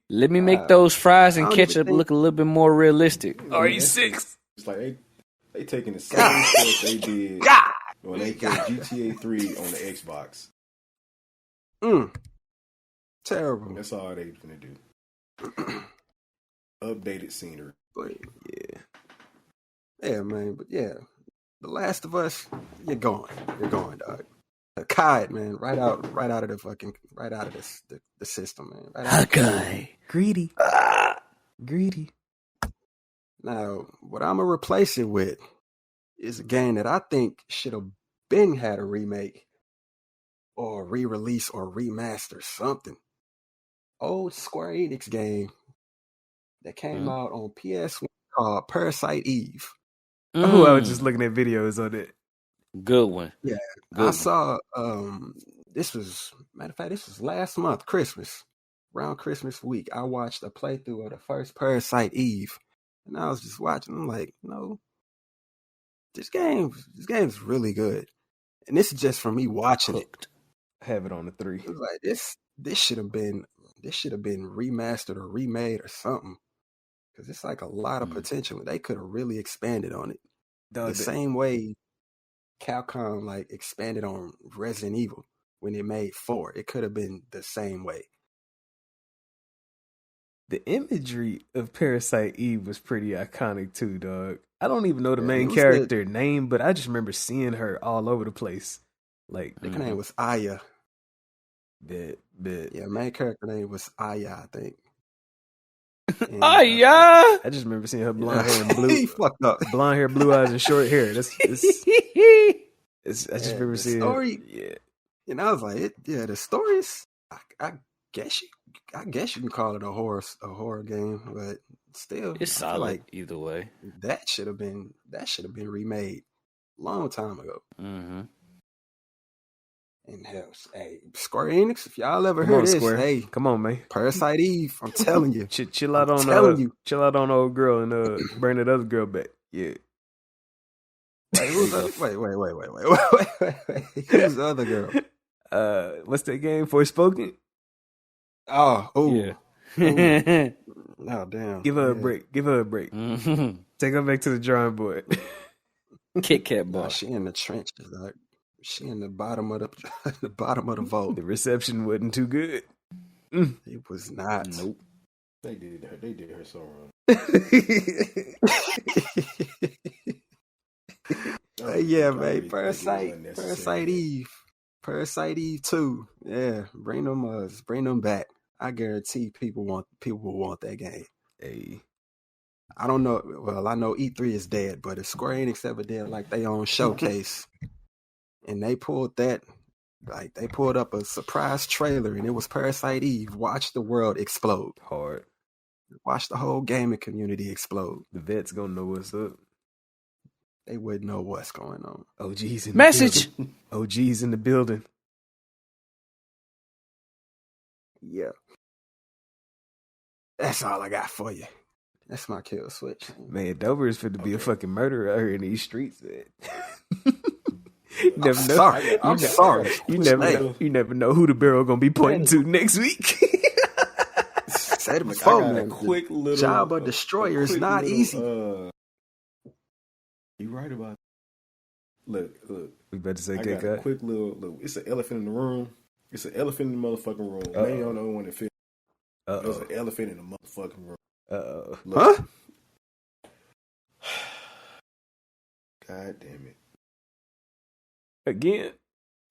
Let me make those fries and ketchup look a little bit more realistic. RE6. It's like they taking the same stuff they did when they put GTA 3 on the Xbox. Terrible. That's all they gonna do. Updated scenery. But yeah, man. But yeah, The Last of Us, you're going, dog. Kai, man, right out of the system, man. Right out Hawkeye, greedy. Greedy. Now, what I'm gonna replace it with is a game that I think should have been had a remake or re-release or remaster, something. Old Square Enix game that came out on PS1 called Parasite Eve. Oh, I was just looking at videos on it. Good one. Yeah, I saw. This was last month, Christmas, around Christmas week. I watched a playthrough of the first Parasite Eve, and I was just watching. I'm like, no, this game's really good, and this is just from me watching it. Have it on the 3. It was like this should have been remastered or remade or something, because it's like a lot of potential. They could have really expanded on it the same way Capcom like expanded on Resident Evil when it made 4. It could have been the same way. The imagery of Parasite Eve was pretty iconic too, dog. I don't even know the main character name, but I just remember seeing her all over the place. Like her name was Aya. Bit. Yeah, main character name was Aya, I think. And, Aya! I just remember seeing her blonde hair and blue. He fucked up. Blonde hair, blue eyes, and short hair. I just remember seeing story. Yeah, and I was like, the story is. I guess you can call it a horror game, but still, it's solid like either way. That should have been remade a long time ago. Mm-hmm. And hell, hey, Square Enix, if y'all ever heard this, Square. hey, come on, man. Parasite Eve, I'm telling you. Chill out on old girl and bring that other girl back. Yeah. Wait. Who's the other girl? What's that game? Forspoken? Yeah. Oh, damn. Give her a break. Mm-hmm. Take her back to the drawing board. Kit Kat bar. She in the trenches, like she in the bottom of the vault. The reception wasn't too good. It was not. Nope. They did her so wrong. Yeah, man. Parasite Eve 2. Yeah, bring them back. I guarantee people will want that game. Hey, I don't know. Well, I know E3 is dead, but if Square Enix ever did like they own showcase, and they pulled that, like they pulled up a surprise trailer, and it was Parasite Eve. Watch the world explode. hard. Watch the whole gaming community explode. The vets gonna know what's up. They wouldn't know what's going on. OGs in Message. the building. OGs in the building. Yeah. That's all I got for you. That's my kill switch. Man, Dover is fit to be a fucking murderer out here in these streets. Man. I'm sorry. I'm sorry. You never know who the barrel gonna be pointing to next week. Said it Look, before, I got man. a quick little Job of destroyer is not easy. You right about that. Look. We better say I get got a cut. quick little. It's an elephant in the room. It's an elephant in the motherfucking room. Man, you don't know when it fits. There's an elephant in the motherfucking room. Huh? God damn it. Again.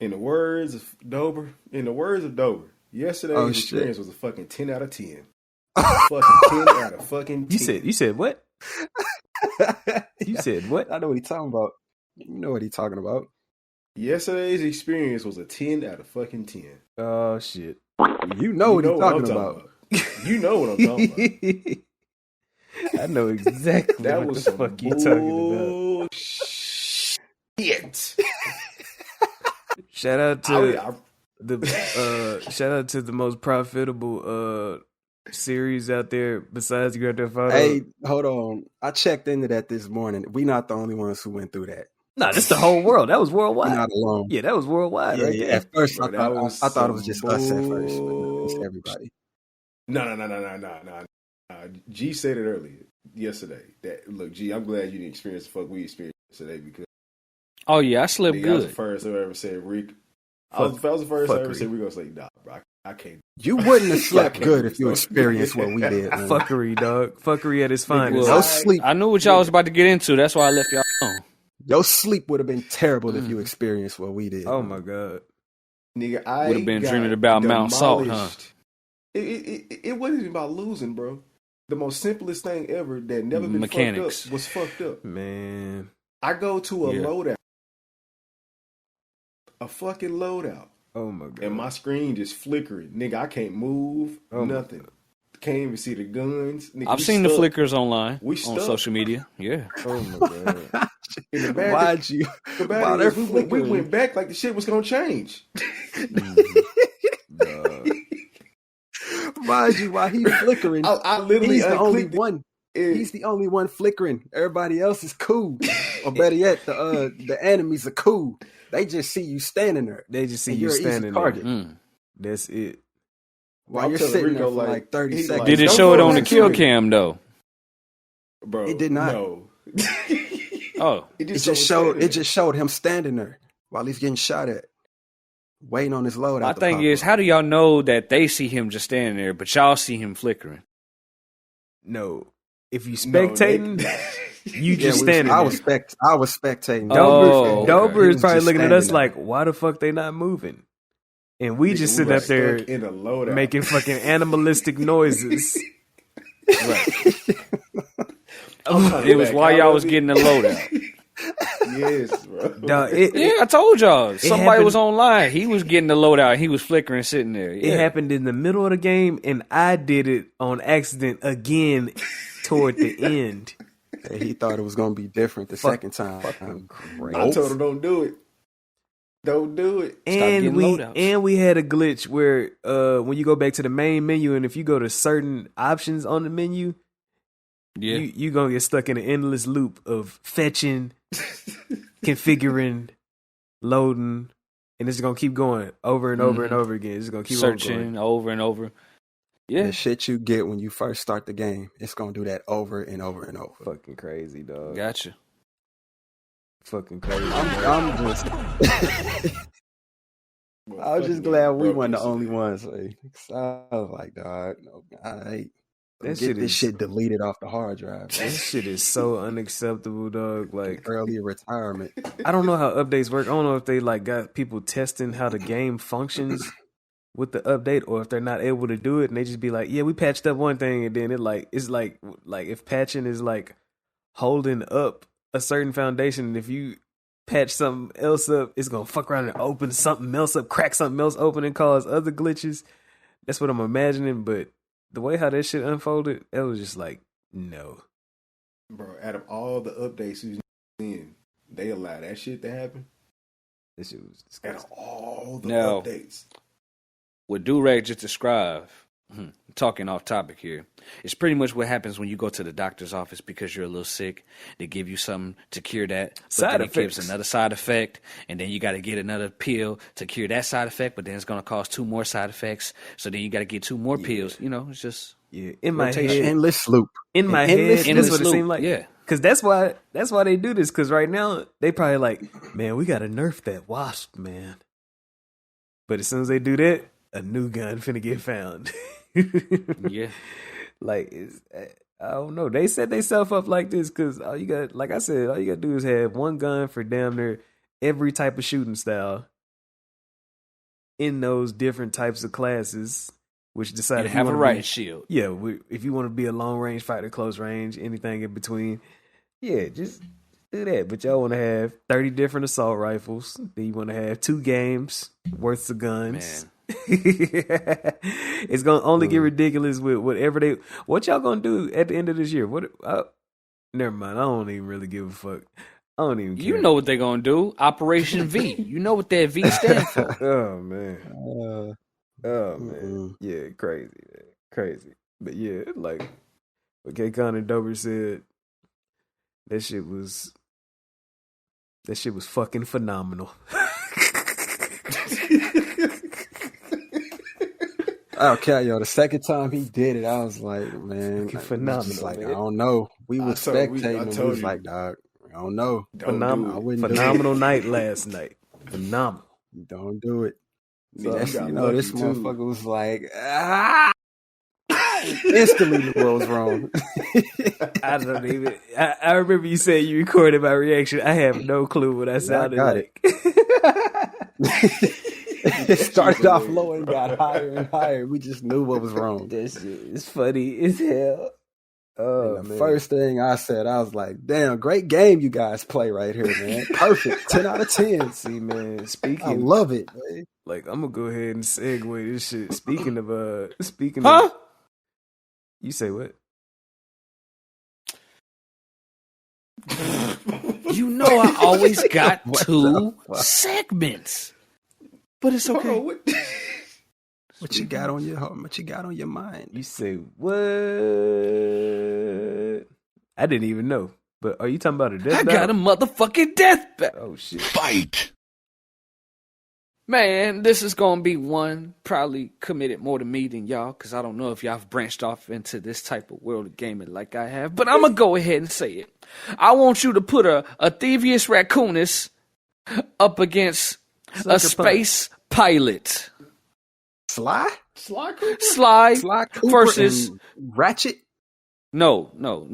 In the words of Dober, yesterday's experience was a fucking 10 out of 10. Fucking 10 out of fucking 10. You said what? You said what? I know what he's talking about. You know what he's talking about. Yesterday's experience was a 10 out of fucking 10. Oh shit. You know what he's talking about. You know what I'm talking about. I know exactly That what was the fuck you talking about. Shit. Shout out to the most profitable series out there besides Grand Theft Auto. Hey, hold on. I checked into that this morning. We not the only ones who went through that. Nah, that's the whole world. That was worldwide. We're not alone. Yeah, that was worldwide. Yeah, right yeah. there. At first, Bro, I thought it was just us at first, but no, it's everybody. No. G said it earlier yesterday. That look, G, I'm glad you didn't experience the fuck we experienced today because Oh yeah, I slept I was the good. first I ever said Rick. I was the first I ever said Rick. I was like, nah, bro, I can't. You wouldn't have slept good if you experienced what we did. Man. Fuckery, dog. Fuckery at its finest. Well, No sleep. I knew what y'all was about to get into. That's why I left y'all alone. Your sleep would have been terrible if you experienced what we did. Oh my god. Nigga, I Would have been got dreaming about Mount Salt, huh? demolished. It wasn't even about losing, bro. The most simplest thing ever that never been Mechanics. fucked up was fucked up. Man. I go to a Yeah. loadout. A fucking loadout. Oh my god. And my screen just flickering. Nigga, I can't move. Oh my nothing. Can't even see the guns. Nigga, I've we seen the stuck. flickers online We on stuck. social media. Yeah. Oh my god. In the bad, Why'd you? the bad While thing they're is we flickering. went back like the shit was gonna change. Dog. Mind you, while he's flickering, I literally he's the only unclicked it. one. And- He's the only one flickering. Everybody else is cool. Or better yet, the enemies are cool. They just see you standing there. They just see And you you're an easy standing there. target. Mm. That's it. While I'm you're telling sitting Rico, there for like 30 he's seconds. like, Did it don't show go it on the back kill to it. cam though? Bro, It did not. No. Oh, It just showed him standing there while he's getting shot at, waiting on his load. my thing is, how do y'all know that they see him just standing there, but y'all see him flickering? No. If you No, spectating, you just standing I there. was spectating. Oh, Dober He is was probably just looking at us standing like, why the fuck they not moving? And we Nigga, just we sitting were up there stuck in a loadout. making fucking animalistic noises. It was while y'all was getting the loadout. Yes, bro. Dog, Yeah, I told y'all. Somebody happened- was online. He was getting the loadout. He was flickering, sitting there. It Yeah. happened in the middle of the game, and I did it on accident again toward the end. He thought it was going to be different the second time. I told him don't do it. Don't do it. And getting loadouts. we had a glitch where when you go back to the main menu, and if you go to certain options on the menu, Yeah. you gonna get stuck in an endless loop of fetching, configuring, loading, and it's gonna keep going over and over and over again. It's gonna keep on Searching going. over and over. Yeah. The shit you get when you first start the game, it's going to do that over and over and over. Fucking crazy, dog. Gotcha. Fucking crazy. I'm just, I was just glad we weren't the only ones. Like, I was like, dog, no, I That get shit this is- shit deleted off the hard drive. This shit is so unacceptable, dog. Like, Early retirement. I don't know how updates work. I don't know if they like got people testing how the game functions with the update, or if they're not able to do it, and they just be like, "Yeah, we patched up one thing," and then it's like if patching is like holding up a certain foundation, and if you patch something else up, it's gonna fuck around and open something else up, crack something else open, and cause other glitches. That's what I'm imagining, but the way how that shit unfolded, it was just like, no. Bro, out of all the updates you've seen, they allow that shit to happen? This shit was Out disgusting. of all the No. updates. What Durag just described, talking off topic here, it's pretty much what happens when you go to the doctor's office because you're a little sick. They give you something to cure that, but Side then it gives effects. another side effect, and then you got to get another pill to cure that side effect, but then it's going to cause 2 more side effects, so then you got to get 2 more pills. You know, it's just In my rotation. head, Endless loop. in my Endless head, that's loop. what it seemed like. Yeah. Because that's why they do this. Because right now they probably like, man, we gotta nerf that wasp, man. But as soon as they do that, a new gun finna get found. Yeah. Like I don't know. They set themselves up like this because all you got, like I said, all you gotta do is have one gun for damn near every type of shooting style in those different types of classes. Which decide And if you have a wanna riot be- shield. Yeah, if you want to be a long range fighter, close range, anything in between, yeah, just do that. But y'all want to have 30 different assault rifles. Then you want to have 2 games worth of guns. Man. It's gonna only get ridiculous with whatever they. What y'all gonna do at the end of this year? Never mind. I don't even really give a fuck. I don't even care. You know what they're going to do. Operation V. You know what that V stands for. Oh man. Uh, Oh man, yeah, crazy, man. Crazy. But yeah, like what K. Con and Dober said, that shit was fucking phenomenal. Okay, yo, the second time he did it, I was like, man, Fucking I was phenomenal, just like, man. I don't know. We I were told- we- I spectating, and we told was you. like, dog, I don't know. Don't Phenomenal, do it. wouldn't do phenomenal night last night. Phenomenal. Don't do it. So That's, you got you know, this lucky, too. motherfucker was like, instantly the world's wrong. I don't even. I remember you saying you recorded my reaction. I have no clue what I sounded got like. It started off low and got higher and higher. We just knew what was wrong. This shit is funny as hell. Oh, And the man. first thing I said, I was like, damn, great game you guys play right here, man. Perfect. 10 out of 10. See, man. I Speaking, love it, man. like, I'm gonna go ahead and segue this shit. Speaking of, Huh? You say what? You know I always got What 2 the fuck? segments. But it's okay. What? What you got on your heart? What you got on your mind? You say what? I didn't even know. But are you talking about a death I got a motherfucking death bat. Oh shit! Fight! Man, this is going to be one probably committed more to me than y'all, because I don't know if y'all have branched off into this type of world of gaming like I have, but I'm going to go ahead and say it. I want you to put a Thievius Raccoonus up against a space pilot. Sly? Sly Cooper? Sly Cooper versus... and Ratchet? No. No?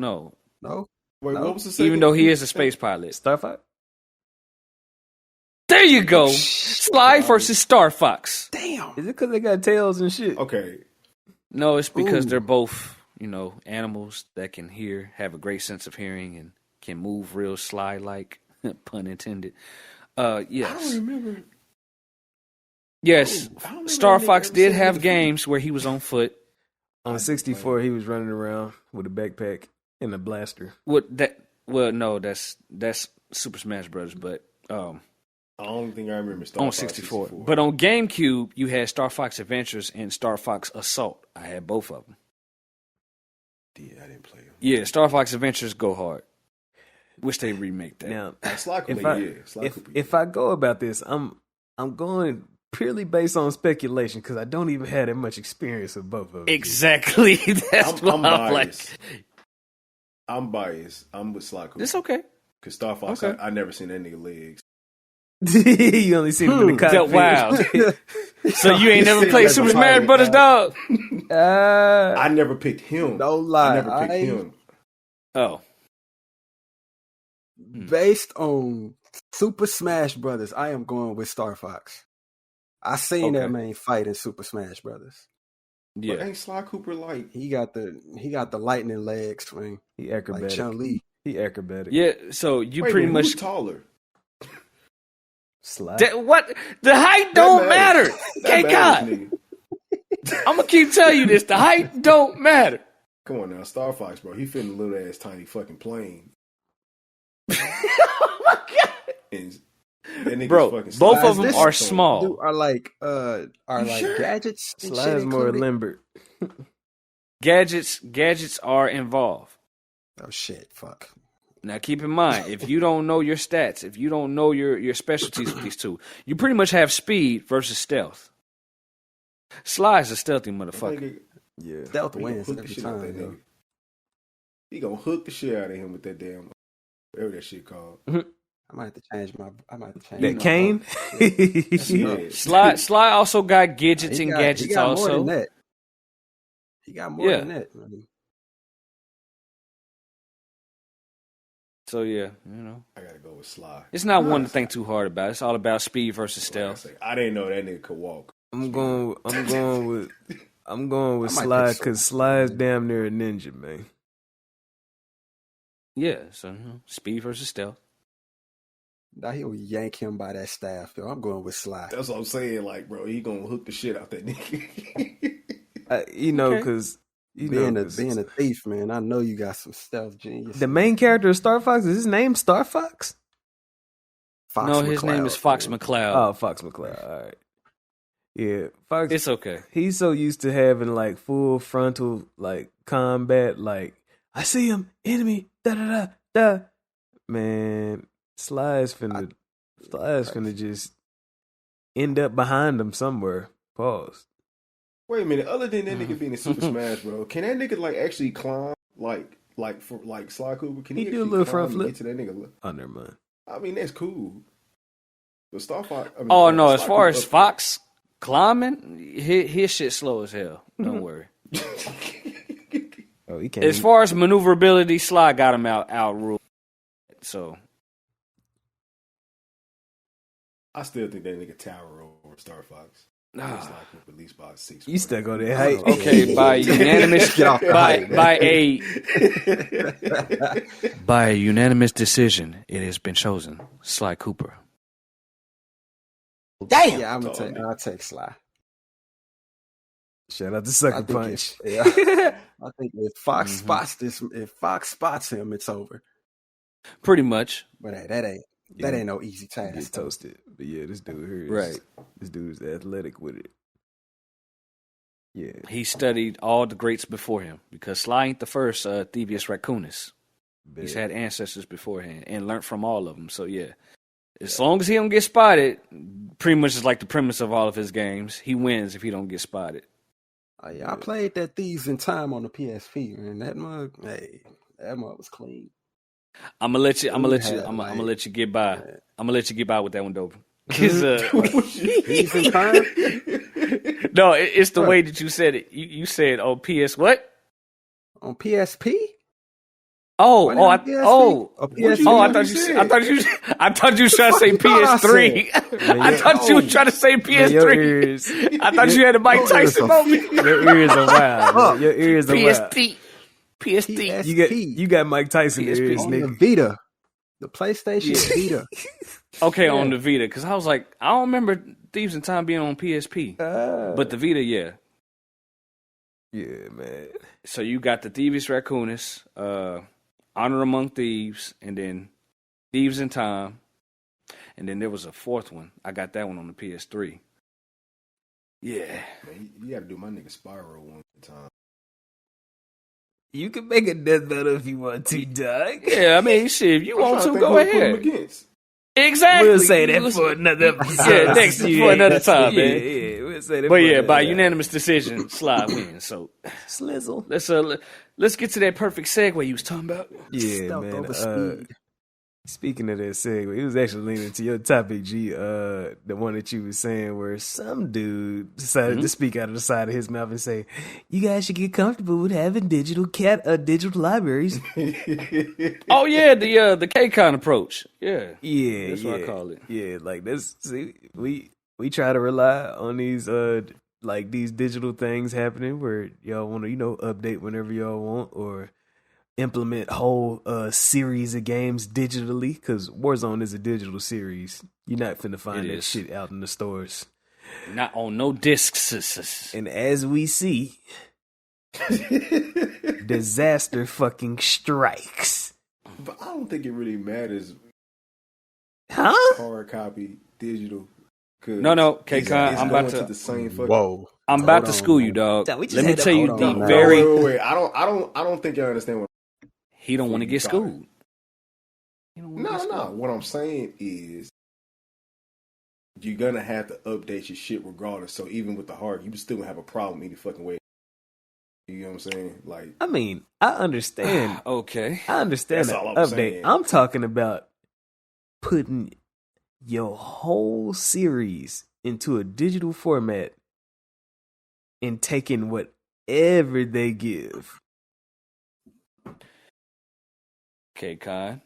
Wait, No. what was the second? Even though he is a space pilot. Starfight. There you go. Sly versus Star Fox. Damn. Is it because they got tails and shit? Okay. No, it's because Ooh. they're both, animals that can hear, have a great sense of hearing, and can move real Sly-like, pun intended. I Yes. don't remember. Yes, I don't remember Star any Fox ever did seeing have the- games where he was on foot. On 64, he was running around with a backpack and a blaster. No, that's Super Smash Brothers, but I don't think I remember Star on Fox 64. But on GameCube, you had Star Fox Adventures and Star Fox Assault. I had both of them. Yeah, I didn't play them. Yeah, Star Fox Adventures go hard. Wish they remake that. Now, Sly if Cooper, I yeah. Sly Cooper. if I go about this, I'm going purely based on speculation because I don't even have that much experience with both of them. Exactly. That's what I'm like. biased. I'm biased. I'm with Sly Cooper. It's okay. Because Star Fox, Okay. I never seen that nigga legs. You only seen him in the cockpit. Wow. So you ain't never Sitting played at the Super Smash pilot, Brothers, dog? I never picked him. No lie. I never picked him. Oh. Based on Super Smash Brothers, I am going with Star Fox. I seen that Okay. man fight in Super Smash Brothers. But Yeah. ain't Sly Cooper like? He got the lightning leg swing He like acrobatic. Chun-Li. He acrobatic. Yeah. So you Wait a pretty minute, much who's taller? Slide. what the height don't matter. That Okay, matters, God. nigga. I'm gonna keep telling you this. The height don't matter. Come on now, Star Fox, bro. He fit in a little ass tiny fucking plane. Oh my God. And that nigga's Bro, fucking both Sly of them Cooper. are small. Dude, are like sure? gadgets. and shit Slide's more included? limber. Gadgets are involved. Oh shit! Fuck. Now keep in mind, if you don't know your stats, if you don't know your specialties with these two, you pretty much have speed versus stealth. Sly's a stealthy motherfucker. Yeah. Stealth He gonna wins hook the every shit out time. that Yo. nigga. He gonna hook the shit out of him with that damn whatever that shit called. I might have to change my. That cane? Yeah. Sly also got gadgets and He gadgets got also. more than that. He got more Yeah. than that. I mean, So yeah, you know, I gotta go with Sly. it's not one to think too hard about. It's all about speed versus stealth. I didn't know that nigga could walk. I'm going with I might Sly pick because Sly. Sly's damn near a ninja, man. Yeah, so speed versus stealth. now he'll yank him by that staff. Yo, I'm going with Sly. That's what I'm saying. Like, bro, he gonna hook the shit out that nigga. You know, Okay. because Being a thief, man, I know you got some stealth genius. the main character of Star Fox, is his name Star Fox? Fox No, his name is Fox man. McCloud. Oh, Fox McCloud. All right. Yeah, Fox. It's okay. He's so used to having like full frontal like combat. Like I see him, enemy, da da da da. Man, Sly's finna just end up behind him somewhere. Pause. Wait a minute. Other than that nigga being in Super Smash, bro, can that nigga like actually climb like for like Sly Cooper? Can He he do a actually little climb front and flip. get to that nigga? Oh, never mind. I mean, that's cool. But Star Fox. I mean, Oh no, Sly as far Cooper as up- Fox climbing, his shit slow as hell. Don't worry. Oh, he can't. As far as maneuverability, Sly got him outruled. So I still think that nigga tower over Star Fox. Nah. Sly Cooper at least about 6. You stuck on that height. okay, by unanimous Get off the height, by a unanimous decision, it has been chosen Sly Cooper. Damn. Yeah, Tall I'll take Sly. Shout out to I Sucker think Punch. I think if Fox spots him, it's over. Pretty much. But hey, that ain't no easy task. Get though. toasted. But yeah, this dude here is Right. This dude is athletic with it. Yeah. He studied all the greats before him because Sly ain't the first Thievius Raccoonus. He's had ancestors beforehand and learned from all of them. So yeah, as long as he don't get spotted, pretty much is like the premise of all of his games. He wins if he don't get spotted. Oh, yeah, I played that Thieves in Time on the PSP, and that mug was clean. I'm gonna let you get by. Yeah. I'm gonna let you get by with that one, though. 'Cause, Thieves in Time? no, it's the way that you said it. You said, "Oh, PS what?" On PSP? Oh, Wasn't it on PSP? Or PSP? I thought you were trying to say Fuck you thought I PS3. I thought you were trying to say Man, your PS3. ears, I thought you had a Mike Tyson moment. your ears are wild. Man. Your ears are wild. PSP. You got Mike Tyson PSP. ears, on the nigga. Vita. The PlayStation Vita. Okay, on the Vita, because I was like, I don't remember Thieves in Time being on PSP, but the Vita, yeah. Yeah, man. So you got the Thievius Raccoonus, Honor Among Thieves, and then Thieves in Time, and then there was a fourth one. I got that one on the PS3. Yeah. Man, you gotta do my nigga Spyro one time. You can make a death battle if you want to, dog. Yeah, I mean, shit, if you want to, go Put him ahead. against. Exactly. We'll say that for another episode. Yeah, next for another time, yeah, man. Yeah, we'll say that. But for yeah, another by time. unanimous decision, Sly wins. So Slizzle. let's get to that perfect segue you was talking about. Yeah, Stealth man. over speed. Speaking of that segue, it was actually leaning to your topic, G. The one that you was saying, where some dude decided to speak out of the side of his mouth and say, "You guys should get comfortable with having digital libraries." Oh yeah, the K-Con approach. Yeah. Yeah, That's what I call it. Yeah, like that's we try to rely on these like these digital things happening where y'all want to update whenever y'all want or implement whole series of games digitally, because Warzone is a digital series. You're not finna find that shit out in the stores. Not on no discs. And as we see, disaster fucking strikes. But I don't think it really matters. Huh? Hard copy, digital. No, K-Con, I'm about to. The same fucking, Whoa! I'm about to school you, dog. Let me tell you the no, very. Wait. I don't think you understand what. He don't want to get schooled. No. What I'm saying is, you're gonna have to update your shit regardless. So even with the hard, you still gonna have a problem any fucking way. You know what I'm saying? Like, I mean, I understand. Okay. I understand the update. Saying. I'm talking about putting your whole series into a digital format and taking whatever they give. Okay, Kai.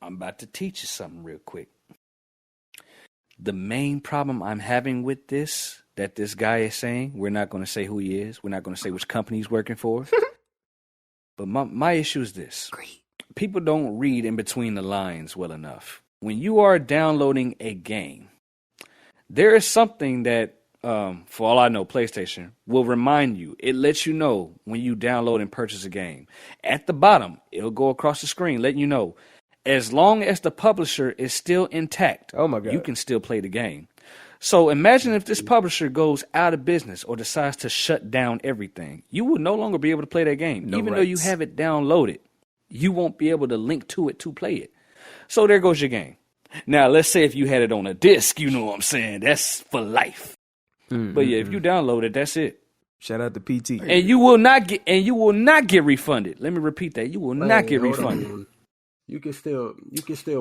I'm about to teach you something real quick. The main problem I'm having with this, that this guy is saying, we're not going to say who he is. We're not going to say which company he's working for. But my issue is this. Great. People don't read in between the lines well enough. When you are downloading a game, there is something that, for all I know, PlayStation will remind you. It lets you know when you download and purchase a game. At the bottom, it'll go across the screen letting you know, as long as the publisher is still intact, oh my God, you can still play the game. So imagine if this publisher goes out of business or decides to shut down everything. You will no longer be able to play that game. Even though you have it downloaded, you won't be able to link to it to play it. So there goes your game. Now, let's say if you had it on a disc, you know what I'm saying? That's for life. Mm-hmm. But yeah, if you download it, that's it. Shout out to PT. And you will not get refunded. Let me repeat that. You will not get refunded. You can still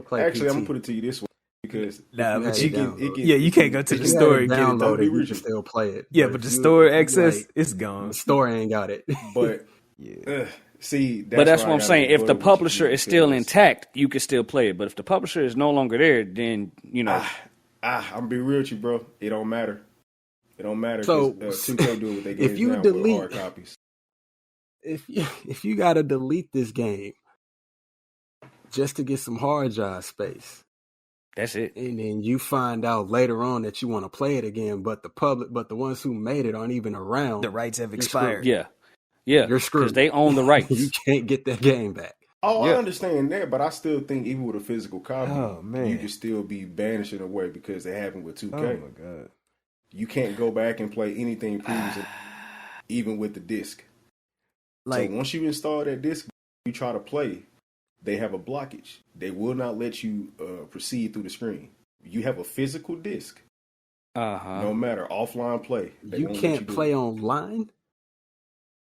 play. Actually, PT. I'm gonna put it to you this way because but you can't go to the store and get it. You can still play it. Yeah, but the store access it's gone. The store ain't got it. But yeah. That's what I'm saying. If the publisher is still intact, you can still play it. But if the publisher is no longer there, then I'm gonna be real with you, bro. It don't matter. It don't matter. So 2K do what they if you delete hard copies. If you gotta delete this game just to get some hard drive space, that's it. And then you find out later on that you want to play it again, but the ones who made it aren't even around. The rights have expired. Yeah, you're screwed because they own the rights. You can't get that game back. Oh, yeah. I understand that, but I still think even with a physical copy, you can still be banished in a way because it happened with 2K. Oh my God. You can't go back and play anything previously, even with the disc. Like, so once you install that disc, you try to play, they have a blockage. They will not let you proceed through the screen. You have a physical disc. No matter offline play. You can't play online?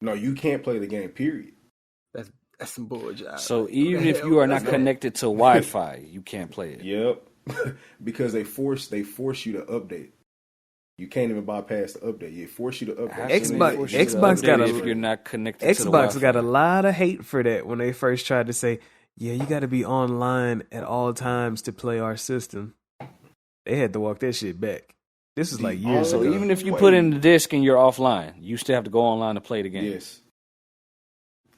No, you can't play the game, period. That's some bullshit. So even if you are not connected to Wi-Fi, you can't play it. Yep. Because they force you to update. You can't even bypass the update. They force you to update. Xbox got if you're not connected to the Xbox got a lot of hate for that when they first tried to say, yeah, you got to be online at all times to play our system. They had to walk that shit back. This is like years ago. So even if you put in the disc and you're offline, you still have to go online to play the game. Yes.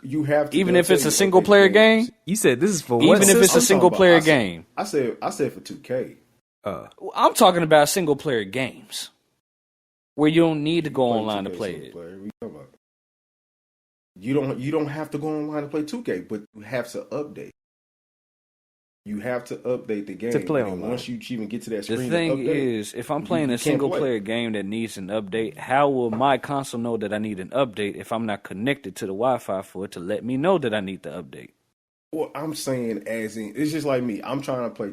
You have to. Even if it's a single player game? You said this is for what? Even if it's a single player game. I said for 2K. I'm talking about single player games where you don't need to go online to play it. You don't have to go online to play 2K, but you have to update. You have to update the game to play online. Once you even get to that screen. The thing is, if I'm playing a single player game that needs an update, how will my console know that I need an update if I'm not connected to the Wi-Fi for it to let me know that I need the update? Well, I'm saying as in, it's just like me. I'm trying to play.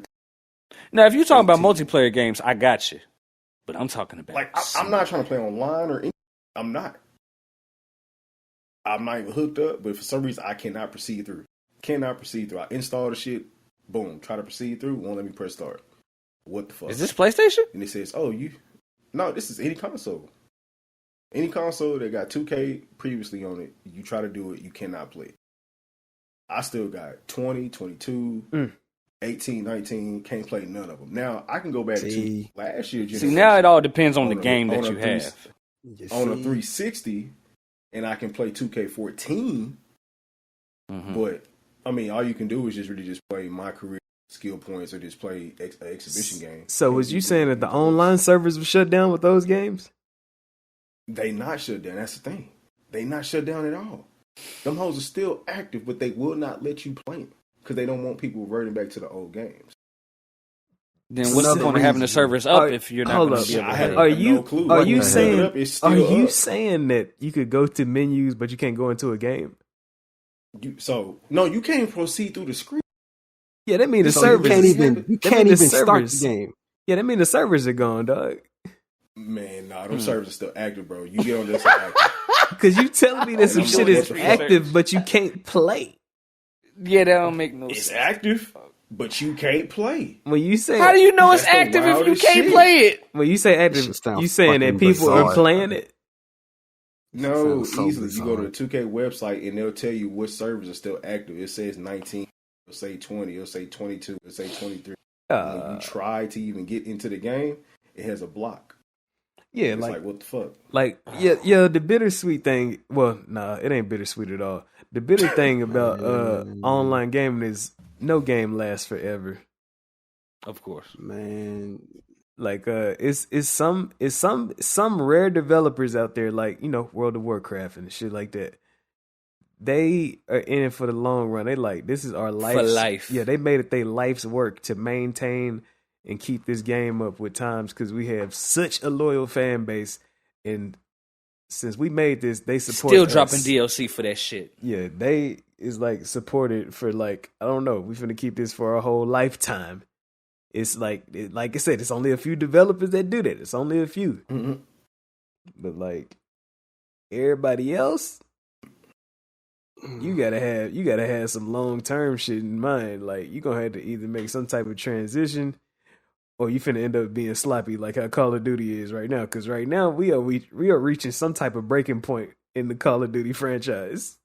Now, if you're talking about multiplayer games, I got you. But I'm talking about I'm not trying to play online or anything. I'm not even hooked up, but for some reason I cannot proceed through. I install the shit, boom, try to proceed through, won't let me press start. What the fuck? Is this PlayStation? And it says, no, this is any console. Any console that got 2K previously on it, you try to do it, you cannot play it. I still got 20, 22, 18, 19, can't play none of them. Now I can go back to last year. See, now it all depends on the game that you have. On a 360, and I can play 2K14. But I mean, all you can do is just play my career skill points or just play an exhibition game. So was you saying that the online servers were shut down with those games? They not shut down. That's the thing. They not shut down at all. Them hoes are still active, but they will not let you play them because they don't want people reverting back to the old games. Then what's the point of having the servers up if you're not going to be able to play? Are you saying that you could go to menus but you can't go into a game? No, you can't proceed through the screen. Yeah, that means the servers you can't even start the game. Yeah, that means the servers are gone, dog. Man, nah, those servers are still active, bro. You get on this active. Because you telling me that some shit is active, but you can't play. Yeah, that don't make no sense. It's active, but you can't play. When you say, how do you know it's active if you can't play it? When you say active, you saying that people are playing it? No, easily. You go to the 2K website and they'll tell you what servers are still active. It says 19, it'll say 20, it'll say 22, it'll say 23. When you try to even get into the game, it has a block. Yeah, it's like what the fuck? Like, yeah, the bittersweet thing. Well, nah, it ain't bittersweet at all. The bitter thing about online gaming is no game lasts forever. Of course, man. Like, it's some rare developers out there, like, you know, World of Warcraft and shit like that. They are in it for the long run. They like, this is our life. For life. Yeah, they made it their life's work to maintain and keep this game up with times because we have such a loyal fan base. And since we made this, they support still us. Dropping DLC for that shit. Yeah, they is like supported for like, I don't know, we finna keep this for our whole lifetime. It's like I said, it's only a few developers that do that. It's only a few. Mm-hmm. But like everybody else, you gotta have some long term shit in mind. Like you gonna have to either make some type of transition, or you finna end up being sloppy like how Call of Duty is right now. Because right now we are reaching some type of breaking point in the Call of Duty franchise.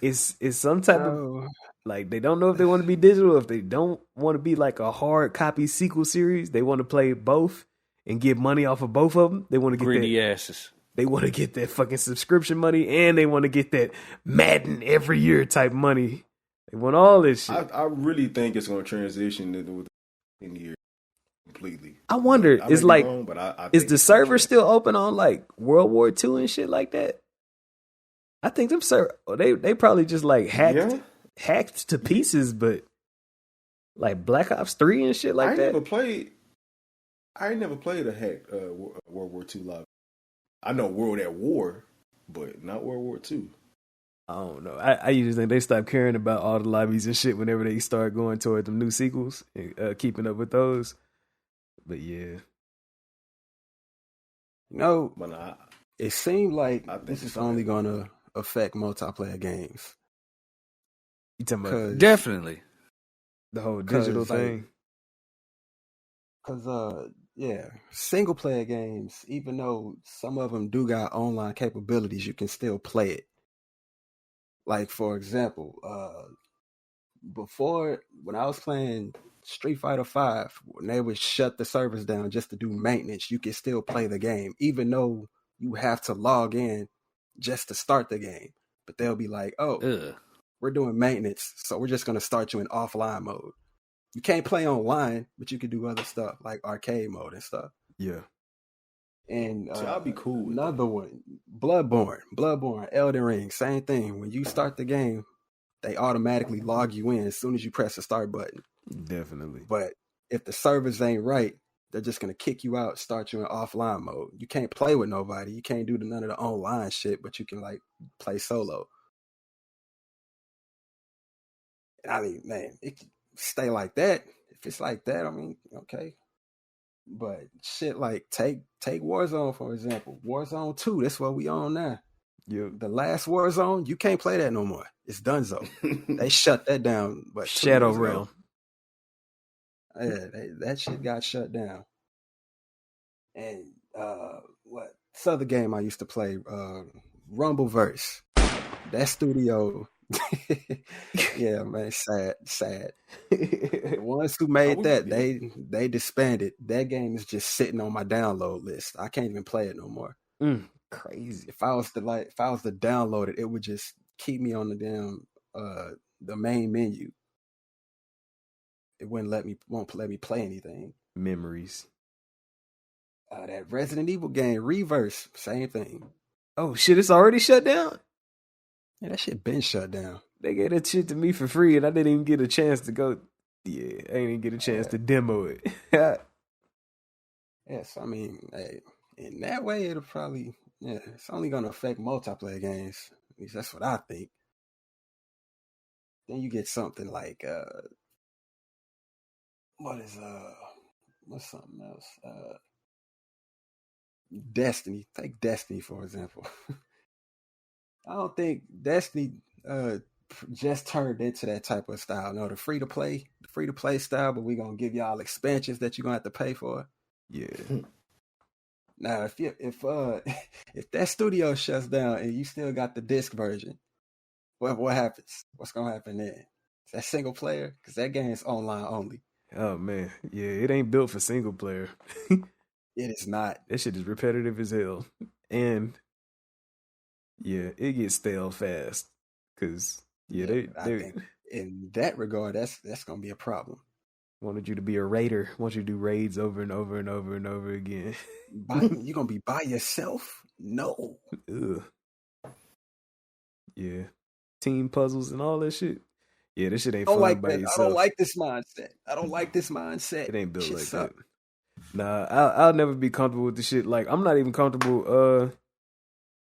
It's some type of like they don't know if they want to be digital, if they don't want to be like a hard copy sequel series. They want to play both and get money off of both of them. They want to get greedy asses. They want to get that fucking subscription money, and they want to get that Madden every year type money. They want all this shit. I really think it's going to transition in years completely. I wonder, is like, wrong, but I is the server still open on like World War II and shit like that? I think them they probably just like hacked to pieces, but like Black Ops 3 and shit like that. I ain't never played a hacked World War II live. I know World at War, but not World War II. I don't know. I usually think they stop caring about all the lobbies and shit whenever they start going toward them new sequels and keeping up with those. But yeah. No, it seemed like this is only going to affect multiplayer games. You talking about definitely the whole digital thing? Because single player games, even though some of them do got online capabilities, you can still play it. Like for example, before when I was playing Street Fighter V, when they would shut the servers down just to do maintenance, you can still play the game, even though you have to log in just to start the game. But they'll be like, we're doing maintenance, so we're just going to start you in offline mode. You can't play online, but you can do other stuff like arcade mode and stuff. Yeah. And I'll be cool. Another one, Bloodborne, Elden Ring, same thing. When you start the game, they automatically log you in as soon as you press the start button. Definitely. But if the servers ain't right, they're just going to kick you out, start you in offline mode. You can't play with nobody. You can't do none of the online shit, but you can like play solo. I mean, man, it can stay like that. If it's like that, I mean, okay. But shit like take Warzone, for example. Warzone 2, that's what we on now. Yeah. The last Warzone, you can't play that no more. It's donezo. They shut that down. But Shadow Realm. Yeah, that shit got shut down. And this other game I used to play, Rumbleverse. That studio Yeah, man, sad. The ones who made that, they disbanded. That game is just sitting on my download list. I can't even play it no more. Crazy. If I was to download it, it would just keep me on the damn the main menu. It won't let me play anything. Memories. That Resident Evil game, Reverse, same thing. Oh shit, it's already shut down? Yeah, that shit been shut down. They gave that shit to me for free and I didn't even get a chance to go. Yeah, I didn't even get a chance to demo it. Yes, I mean, hey, in that way, it'll probably, it's only going to affect multiplayer games. At least that's what I think. Then you get something like, what's something else? Destiny. Take Destiny, for example. I don't think Destiny just turned into that type of style. No, the free to play style, but we're going to give y'all expansions that you're going to have to pay for. Yeah. Now, if that studio shuts down and you still got the disc version, what happens? What's gonna happen then? Is that single player? Because that game is online only. Oh man, yeah, it ain't built for single player. It is not. That shit is repetitive as hell, and yeah, it gets stale fast. Cause they think in that regard, that's gonna be a problem. Wanted you to be a raider. Want you to do raids over and over and over and over again. You gonna be by yourself? No. Ugh. Yeah. Team puzzles and all that shit. Yeah, this shit ain't fun by yourself. I don't like this mindset. It ain't built like that. Nah, I'll never be comfortable with the shit. Like, I'm not even comfortable.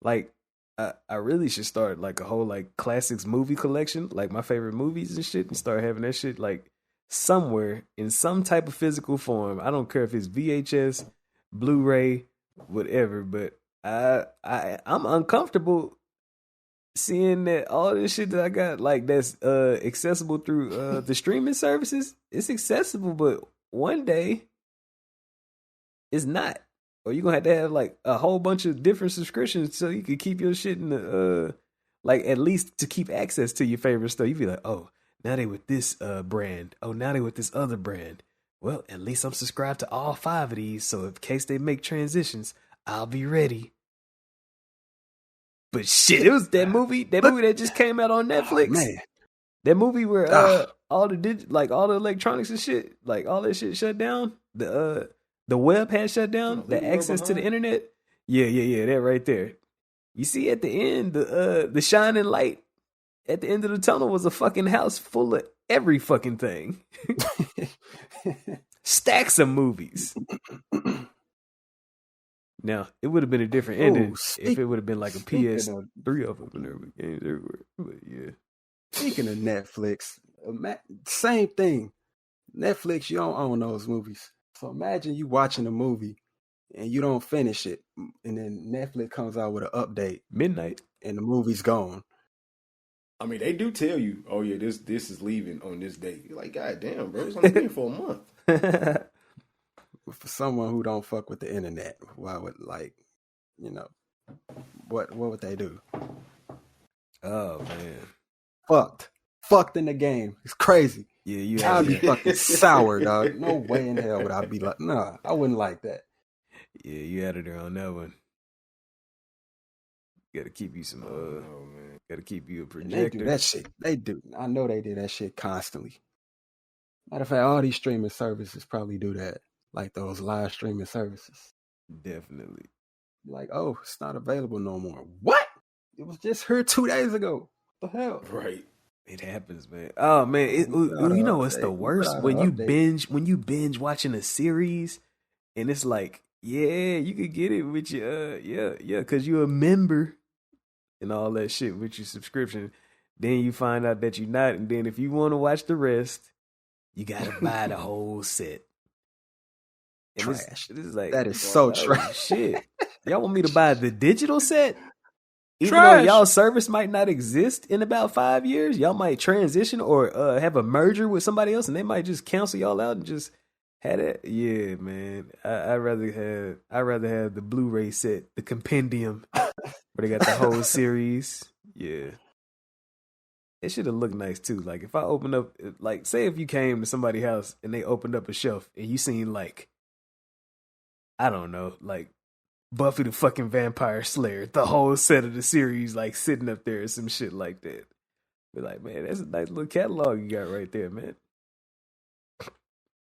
Like, I really should start like a whole like classics movie collection, like my favorite movies and shit, and start having that shit like somewhere in some type of physical form. I don't care if it's VHS, Blu-ray, whatever, but I'm uncomfortable seeing that all this shit that I got like that's accessible through the streaming services. It's accessible, but one day it's not. Or you're gonna have to have like a whole bunch of different subscriptions so you can keep your shit in the like at least to keep access to your favorite stuff. You'd be like, oh, now they with this brand. Oh, now they with this other brand. Well, at least I'm subscribed to all 5 of these, so in case they make transitions, I'll be ready. But shit, it was that movie that just came out on Netflix. Oh, man. That movie where all the all the electronics and shit, like all that shit shut down. The web had shut down, the access to the internet. Yeah, that right there. You see at the end, the shining light at the end of the tunnel was a fucking house full of every fucking thing. Stacks of movies. Now, it would have been a different ending if it would have been like a PS3 of them and every games everywhere. But yeah. Speaking of Netflix, same thing. Netflix, you don't own those movies. So imagine you watching a movie and you don't finish it, and then Netflix comes out with an update midnight, and the movie's gone. I mean, they do tell you, oh yeah, this is leaving on this date. You're like, God damn, bro, it's only been for a month. For someone who don't fuck with the internet, why would what would they do? Oh man, fucked in the game. It's crazy. Yeah, I'd be fucking sour, dog. No way in hell would I be like, nah, I wouldn't like that. Yeah, you had it on that one. Got to keep you some. Man. Got to keep you a projector. And they do that shit. They do. I know they do that shit constantly. Matter of fact, all these streaming services probably do that. Like those live streaming services. Definitely. Like, oh, it's not available no more. What? It was just here 2 days ago. What the hell? Right. It happens, man. Oh man, you know what's the worst? When you binge watching a series, and it's like, yeah, you could get it with your because you're a member and all that shit with your subscription. Then you find out that you're not, and then if you want to watch the rest, you gotta buy the whole set. And trash. This is like, that is so trash. Shit. Y'all want me to buy the digital set? Even though y'all service might not exist in about 5 years, y'all might transition or have a merger with somebody else, and they might just cancel y'all out and just have it. Yeah, man. I'd rather have the Blu-ray set, the compendium, where they got the whole series. Yeah. it should have looked nice too. Like if I opened up, like say if you came to somebody's house and they opened up a shelf and you seen like, I don't know, like Buffy the fucking Vampire Slayer, the whole set of the series like sitting up there or some shit like that. Be like, man, that's a nice little catalog you got right there, man.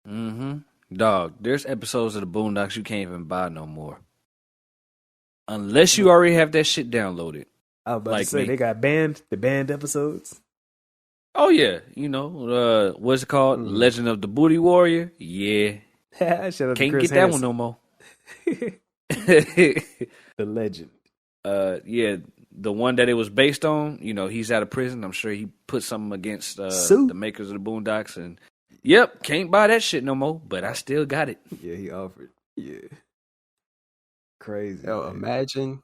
Mm-hmm. Dog, there's episodes of the Boondocks you can't even buy no more. Unless you already have that shit downloaded. I was about to say, they got the banned episodes. Oh, yeah. You know, what's it called? Legend of the Booty Warrior? Yeah. Shout out Can't to Chris get that Hansen. one no more. The legend. Yeah, the one that it was based on, you know, he's out of prison. I'm sure he put something against the makers of the Boondocks. And, yep, can't buy that shit no more, but I still got it. Yeah, he offered. Yeah. Crazy. Yo, imagine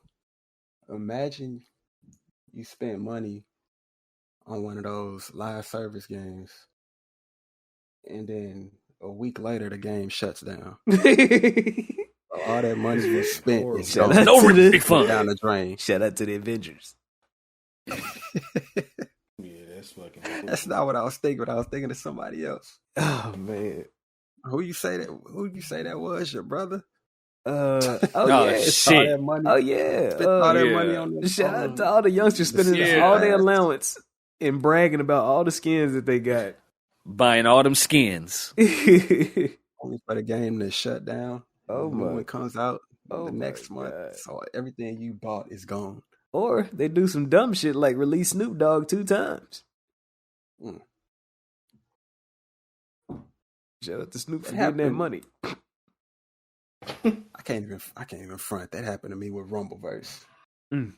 you spend money on one of those live service games, and then a week later the game shuts down. All that money was spent. It's Shout gone. out No to the- refund. Down the drain. Shout out to the Avengers. Yeah, that's fucking. That's not what I was thinking. I was thinking of somebody else. Oh man. Who you say that was? Your brother? Oh Oh, yeah. shit. All that money. Oh yeah. Spent all that yeah. money on the Shout out to all the youngsters spending Yeah. all their allowance and bragging about all the skins that they got. Buying all them skins. only for the game to shut down. Oh when my. it comes out Oh the my next month, God. so everything you bought is gone. Or they do some dumb shit like release Snoop Dogg 2 times. Mm. Shout out to Snoop for It getting that happened. money. I can't even front. That happened to me with Rumbleverse. Mm.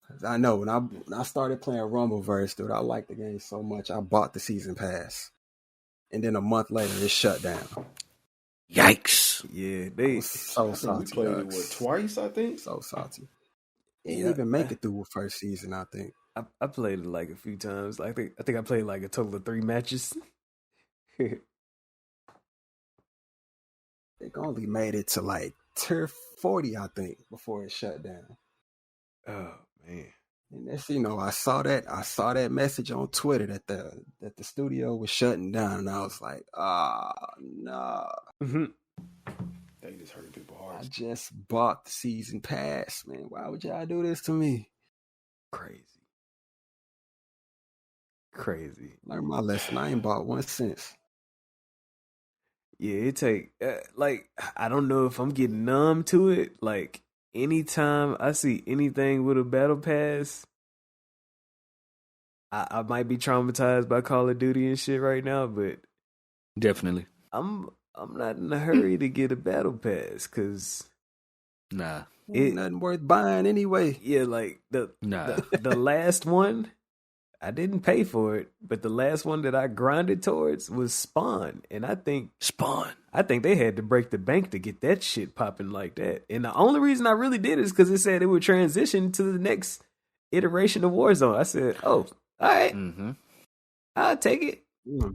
'Cause I know when I started playing Rumbleverse, dude, I liked the game so much. I bought the season pass, and then a month later, it shut down. Yikes. Yeah, I they was so We salty. played it Dogs. twice, I think. So salty. It Yeah. didn't even make it through the first season, I think. I played it like a few times. I think I played like a total of 3 matches. It only made it to like tier 40, I think, before it shut down. Oh man. And that's, I saw that message on Twitter that the studio was shutting down, and I was like, no. Mm-hmm. They just hurt people I hard. just bought the season pass, man. Why would y'all do this to me? Crazy. Learn my lesson. I ain't bought one since. Yeah, it take like I don't know if I'm getting numb to it. Like anytime I see anything with a battle pass, I might be traumatized by Call of Duty and shit right now, but Definitely. I'm not in a hurry to get a battle pass because Nah. Ain't nothing worth buying anyway. yeah, like Nah. the last one, I didn't pay for it, but the last one that I grinded towards was Spawn, and I think Spawn. they had to break the bank to get that shit popping like that. And the only reason I really did is because it said it would transition to the next iteration of Warzone. I said, "Oh, all right, Mm-hmm. I'll take it." Mm.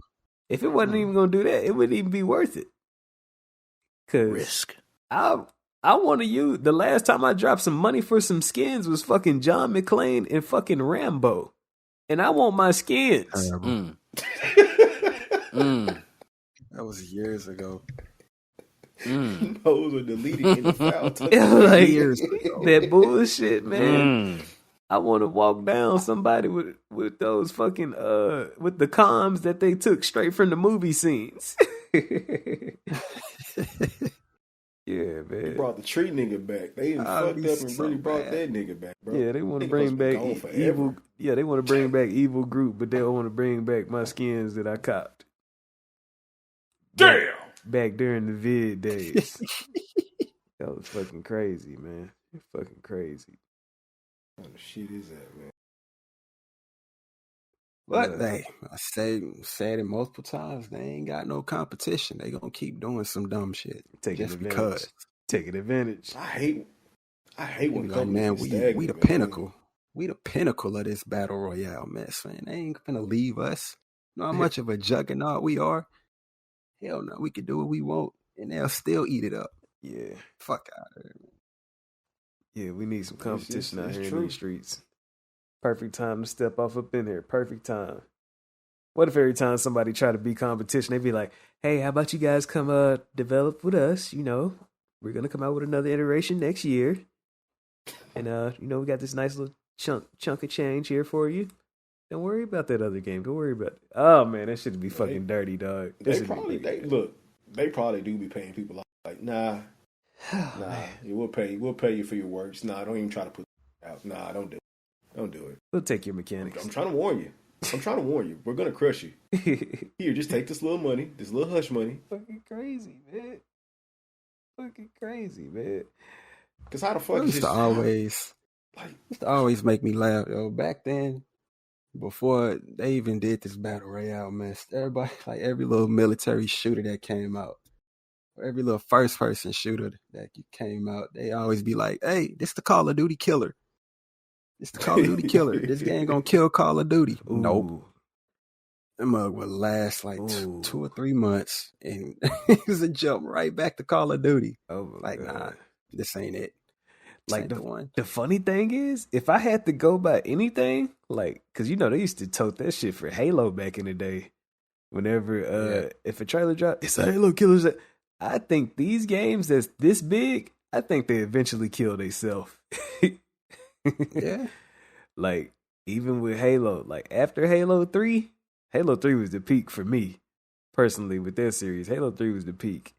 If it wasn't even gonna do that, it wouldn't even be worth it. Cause Risk. I want to use the last time I dropped some money for some skins was fucking John McClane and fucking Rambo. And I want my skins. Terrible. Mm. Mm. That was years ago. Mm. Those are deleted in the file. Like, Years ago. that bullshit, man. Mm. I want to walk down somebody with those fucking with the comms that they took straight from the movie scenes. Yeah, They man. brought the tree nigga back. They done Oh, fucked up he's and so really brought bad. that nigga back, bro. Yeah, they want to Nigga bring supposed to be back gone forever. evil. Yeah, they want to bring back evil group, but they don't want to bring back my skins that I copped. Damn. Back during the vid days. That was fucking crazy, man. Fucking crazy. What the shit is that, man? But I said it multiple times. They ain't got no competition. They gonna keep doing some dumb shit Taking just advantage. because. Taking advantage. I hate when Like, companies man, get we stagnant, the man. pinnacle. We the pinnacle of this battle royale mess, man. They ain't gonna leave us. You know how much of a juggernaut we are? Hell no, we can do what we want, and they'll still eat it up. Yeah. Fuck out of here. Yeah, we need some It's competition out it's here in true. these streets. Perfect time to step off up in here. Perfect time. What if every time somebody try to be competition, they be like, hey, how about you guys come develop with us? You know, we're going to come out with another iteration next year. And, you know, we got this nice little chunk of change here for you. Don't worry about that other game. Don't worry about it. Oh, man, that should be fucking dirty, dog. They probably do be paying people off. Like, nah, we'll pay you for your works. Nah, don't even try to put it out. Nah, don't do it. Don't do it. We'll take your mechanics. I'm trying to warn you. We're going to crush you. Here, just take this little money, this little hush money. Fucking crazy, man. Fucking crazy, man. Because how the fuck used to always make me laugh, yo. Back then, before they even did this battle royale, man, everybody, like every little military shooter that came out, every little first person shooter that came out, they always be like, hey, this the Call of Duty killer. It's the Call of Duty killer. This game gonna kill Call of Duty. Ooh. Nope. That mug would last like 2 or 3 months, and it was a jump right back to Call of Duty. Oh, like, nah, this ain't it. Like the funny thing is, if I had to go by anything, like, cause you know they used to tote that shit for Halo back in the day. Whenever if a trailer dropped, it's a Halo killer. I think these games that's this big, I think they eventually kill themselves. Yeah. Like even with Halo, like after Halo 3 was the peak for me personally with that series. Halo 3 was the peak.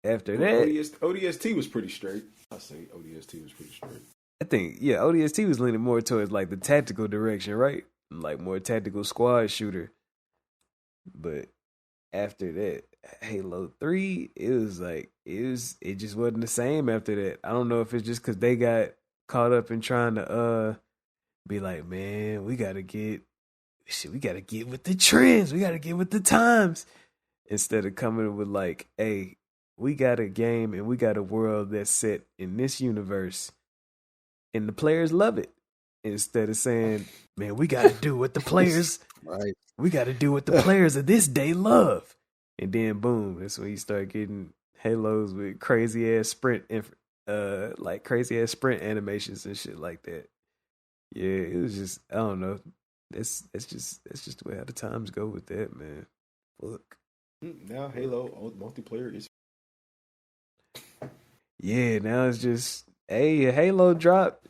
After that, ODST was pretty straight. I say ODST was pretty straight. I think, yeah, ODST was leaning more towards like the tactical direction, right? Like more tactical squad shooter. But after that, Halo 3, it was like it just wasn't the same after that. I don't know if it's just because they got caught up in trying to be like, man, we gotta get with the trends, we gotta get with the times. Instead of coming with like, hey, we got a game and we got a world that's set in this universe and the players love it. Instead of saying, man, we got to do what the players, right. We got to do what the players of this day love. And then boom, that's when you start getting Halos with crazy ass sprint animations and shit like that. Yeah, it was just, I don't know. That's just the way how the times go with that, man. Fuck. Now Halo multiplayer is. Yeah, now it's just, hey, a Halo drop.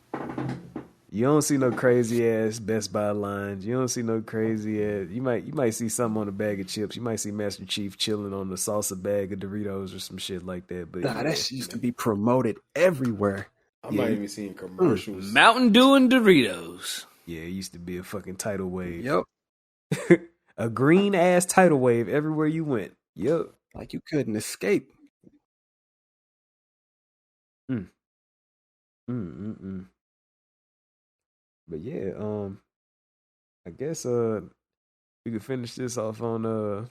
You don't see no crazy ass Best Buy lines. You don't see no crazy ass. You might see something on a bag of chips. You might see Master Chief chilling on the salsa bag of Doritos or some shit like that. But that used to be promoted everywhere. I'm not even seeing commercials. Mountain Dew and Doritos. Yeah, it used to be a fucking tidal wave. Yep. A green ass tidal wave everywhere you went. Yep. Like you couldn't escape. But yeah, I guess we could finish this off on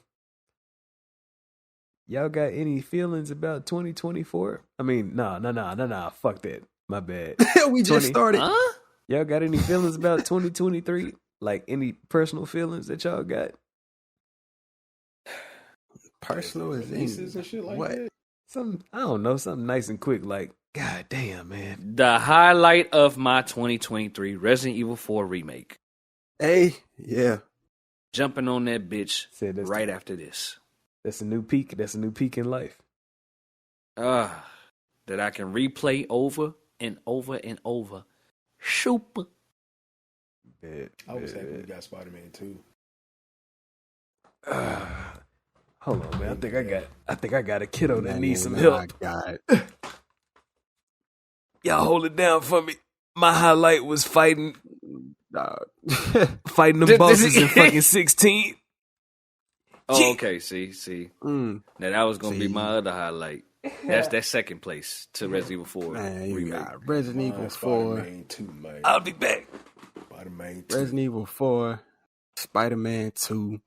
y'all got any feelings about 2024? I mean, nah, fuck that. My bad. We just started. Huh? Y'all got any feelings about 2023? Like any personal feelings that y'all got? Personal is releases and shit like what? that. Something, I don't know, something nice and quick. Like, god damn, man. The highlight of my 2023 Resident Evil 4 remake. Hey, yeah. Jumping on that bitch right after this. That's a new peak. That's a new peak in life. That I can replay over and over and over. Super. I was happy we got Spider-Man 2. Hold on, man. I think I got a kiddo that needs some help. Y'all hold it down for me. My highlight was fighting the bosses in fucking 16. Oh, okay. See. Now that was gonna be my other highlight. That's that second place to Resident Evil 4 man, you remake. got Resident Evil 4. Spider-Man 2, man. I'll be back. Spider-Man 2. Resident Evil 4, Spider-Man 2,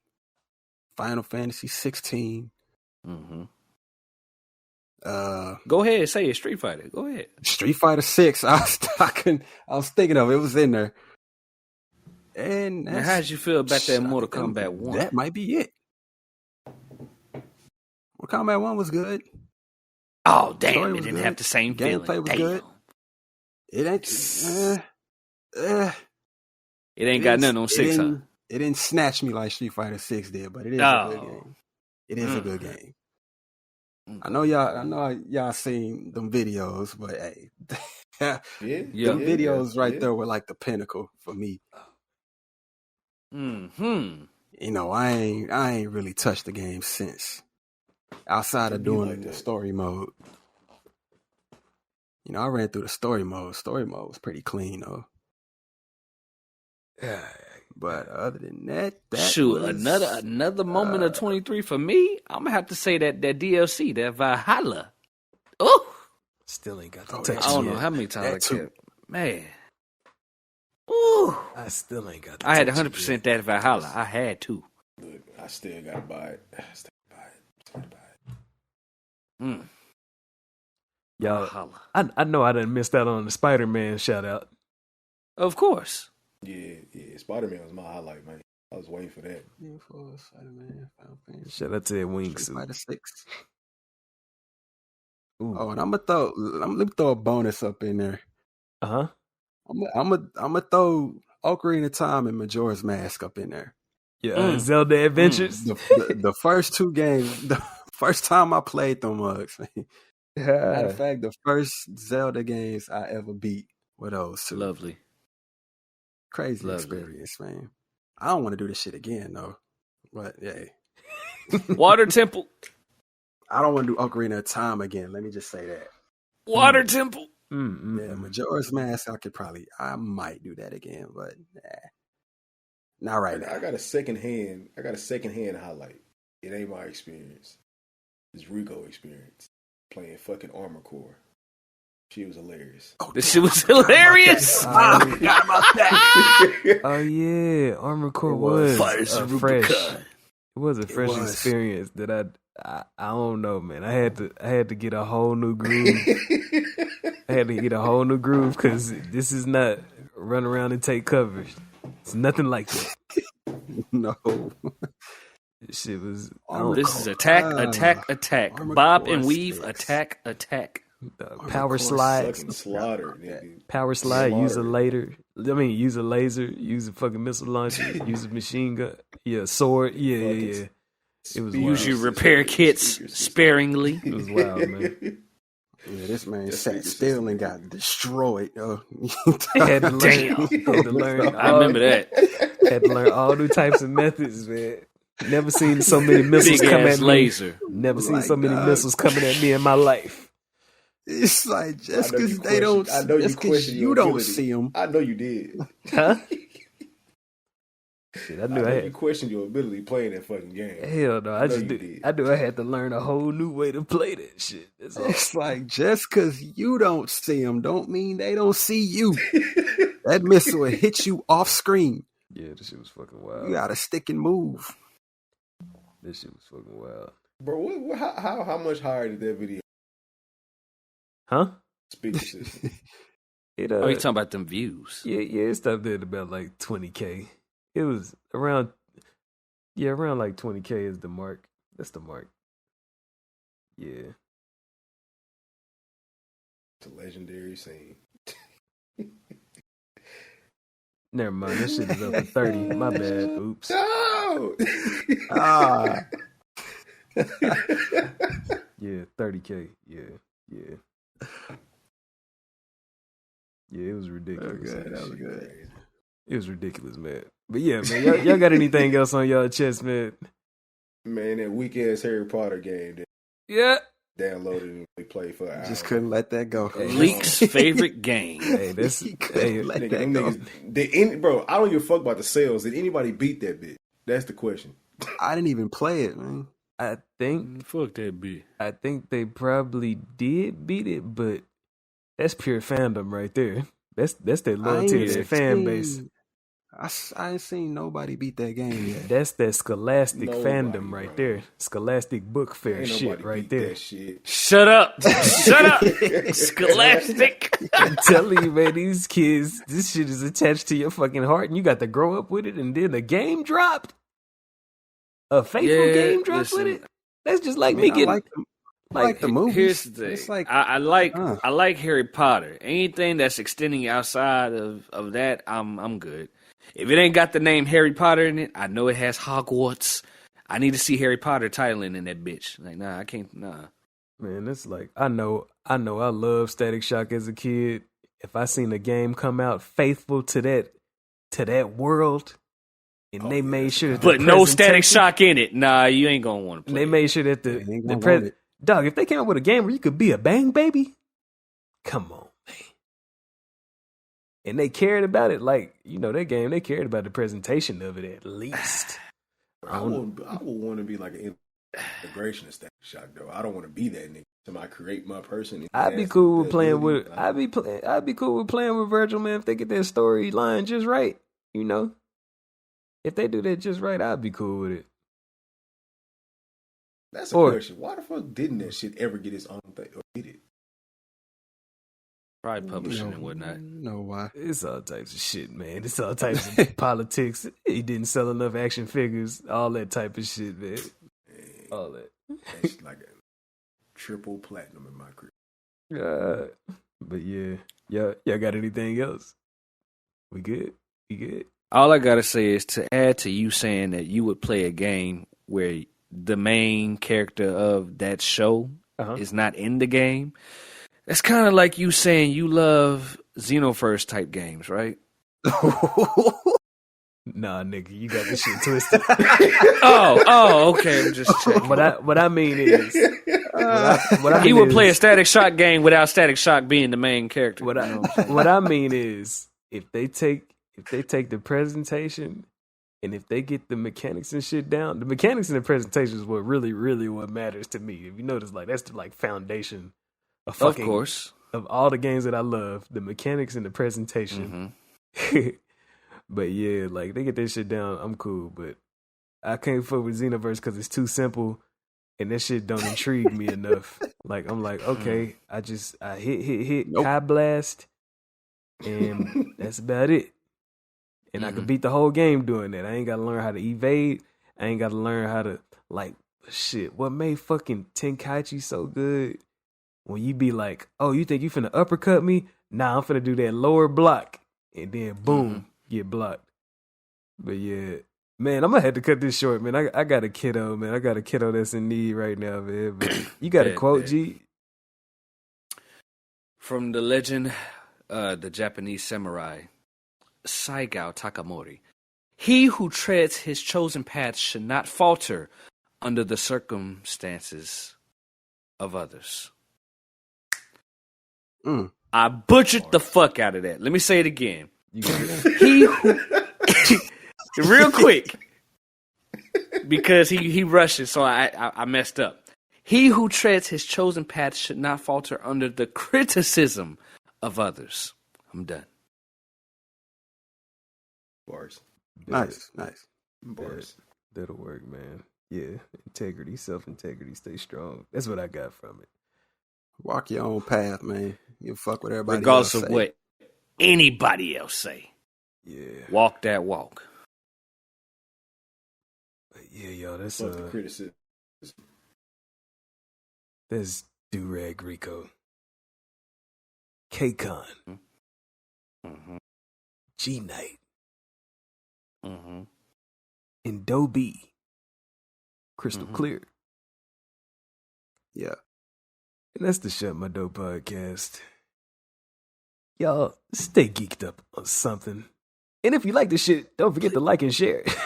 Final Fantasy 16. Mm-hmm. Go Go ahead, say it. Street Fighter. Go ahead. Street Fighter 6. I was thinking of it. It was in there. And Now, how did you feel about that Mortal Kombat 1? That might be it. Mortal Kombat 1 was good. Oh, damn. Story It was didn't good. have the same feeling. Gameplay was Damn. good. It ain't. It ain't got nothing on 6, huh? It didn't snatch me like Street Fighter 6 did, but it is a good game. It is a good game. I know y'all seen them videos, but hey, them videos right there were like the pinnacle for me. You know, I ain't really touched the game since, outside of doing the story mode. You know, I ran through the story mode. Story mode was pretty clean though. Yeah. But other than that, another moment of 23 for me. I'm gonna have to say that DLC, that Valhalla. Oh, still ain't got the touch. I don't know how many times I kept. Man, ooh, I still ain't got. I had 100% that Valhalla. I had to. Look, I still gotta buy it. Y'all, I know I done missed out on the Spider-Man shout out. Of course. Yeah. Spider-Man was my highlight, man. I was waiting for that. Shout out to that Wingsuit. Spider 6. Oh, and I'm gonna throw a bonus up in there. I'm gonna throw Ocarina of Time and Majora's Mask up in there. Yeah, Zelda Adventures. The first two games, the first time I played them mugs. Matter of fact, the first Zelda games I ever beat were those two. Lovely. Crazy experience, man. I don't want to do this shit again, though. But, yeah. Water Temple. I don't want to do Ocarina of Time again. Let me just say that. Water Temple. Yeah, Majora's Mask, I might do that again, but not right now. I got a second hand highlight. It ain't my experience. It's Rico experience. Playing fucking Armor Core. She was hilarious. This shit was hilarious. I forgot about that. Oh yeah, Armor Core was a fresh. It was a fresh experience that I don't know, man. I had to get a whole new groove. I had to get a whole new groove because this is not run around and take covers. It's nothing like that. No. Shit was. This is attack. Bob and weave, attack. Power slide. Power slide. Use a laser. Use a fucking missile launcher. Use a machine gun. Yeah, sword. Yeah. It was use your repair kits sparingly. It was wild, man. Yeah, this man sat still and got destroyed. Had to learn. I remember that. Had to learn all new types of methods, man. Never seen so many missiles come at me. Laser. Never seen so many missiles coming at me in my life. It's like just because they don't, I know you don't see them. I know you did. Huh? Shit, I knew you questioned your ability playing that fucking game. Hell no, I just did. I knew I had to learn a whole new way to play that shit. It's like just because you don't see them, don't mean they don't see you. That missile will hit you off screen. Yeah, this shit was fucking wild. You gotta stick and move. This shit was fucking wild, bro. How much higher did that video? Huh? Speaker system. You talking about them views? Yeah, it stopped at about like 20K. It was around like 20K is the mark. That's the mark. Yeah. It's a legendary scene. Never mind, this shit is up to 30. My bad. Oops. No! Yeah, 30K. Yeah. Yeah, it was ridiculous. That was good. It was ridiculous, man. But yeah, man, y'all got anything else on y'all chest, man? Man, that weak ass Harry Potter game that downloaded and we played for an hour. Just couldn't let that go. Leak's favorite game. Hey, that's let that go. Bro, I don't give a fuck about the sales. Did anybody beat that bitch? That's the question. I didn't even play it, man. I think fuck that bitch. I think they probably did beat it, but that's pure fandom right there. That's their loyalty to their fan base. I ain't seen nobody beat that game yet. That's that scholastic fandom right there. Scholastic book fair shit right there. Shit. Shut up. Scholastic. I'm telling you, man, these kids, this shit is attached to your fucking heart and you got to grow up with it, and then the game dropped. A faithful game dropped with it. That's just like me getting... I like the movies. Here's the thing. It's like, I like Harry Potter. Anything that's extending outside of that, I'm good. If it ain't got the name Harry Potter in it, I know it has Hogwarts. I need to see Harry Potter titling in that bitch. Like, nah, I can't. Nah. Man, it's like I know I love Static Shock as a kid. If I seen a game come out faithful to that world, and they made sure that but no Static Shock in it. Nah, you ain't gonna want to play. They made sure that the dog, if they came out with a game where you could be a bang baby, come on, man. And they cared about it, like, you know, that game, they cared about the presentation of it at least. I would want to be like an integration of Static Shock though. I don't want to be that nigga. Somebody create my person. I'd be cool with playing with. I'd be cool with playing with Virgil, man. If they get that storyline just right, you know. If they do that just right, I'd be cool with it. That's a question. Why the fuck didn't that shit ever get its own thing? Or did it? Probably publishing and whatnot. No, why? It's all types of shit, man. It's all types of politics. He didn't sell enough action figures. All that type of shit, man. All that. That's like a triple platinum in my career. But yeah. Y'all got anything else? We good? We good? All I gotta say is to add to you saying that you would play a game where the main character of that show is not in the game. That's kind of like you saying you love Xenoverse type games, right? Nah, nigga, you got this shit twisted. Okay. I'm just checking. What I mean is, he would play a Static Shock game without Static Shock being the main character. What I mean is, if they take the presentation and if they get the mechanics and shit down, the mechanics and the presentation is what really, really what matters to me. If you notice, like that's the like foundation of course, of all the games that I love, the mechanics and the presentation. Mm-hmm. But yeah, like they get that shit down, I'm cool. But I can't fuck with Xenoverse because it's too simple, and that shit don't intrigue me enough. Like I'm like, okay, I hit high blast, and that's about it. And I could beat the whole game doing that. I ain't got to learn how to evade. I ain't got to learn how to like shit. What made fucking Tenkaichi so good? When you be like, oh, you think you finna uppercut me? Nah, I'm finna do that lower block, and then boom. Get blocked. But yeah, man, I'm gonna have to cut this short, man. I got a kiddo, man. I got a kiddo that's in need right now, man. But you got a quote, G? From the legend, the Japanese samurai, Saigao Takamori. He who treads his chosen path should not falter under the circumstances of others. I butchered the fuck out of that. Let me say it again. He who, real quick, because he rushes, so I messed up. He who treads his chosen path should not falter under the criticism of others. I'm done. Bars. Nice. Bars. That'll work, man. Yeah, integrity, self-integrity, stay strong. That's what I got from it. Walk your own path, man. You fuck with everybody regardless else of what anybody else say. Yeah. Walk that walk. But yeah, y'all, that's the criticism. That's Durag Rico. K-Con. G-Knight. And Dobie. Crystal Clear. Yeah. And that's the Shut My Dope podcast. Y'all, stay geeked up on something. And if you like this shit, don't forget to like and share it.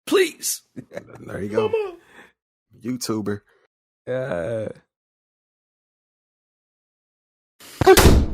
Please. There you go. YouTuber.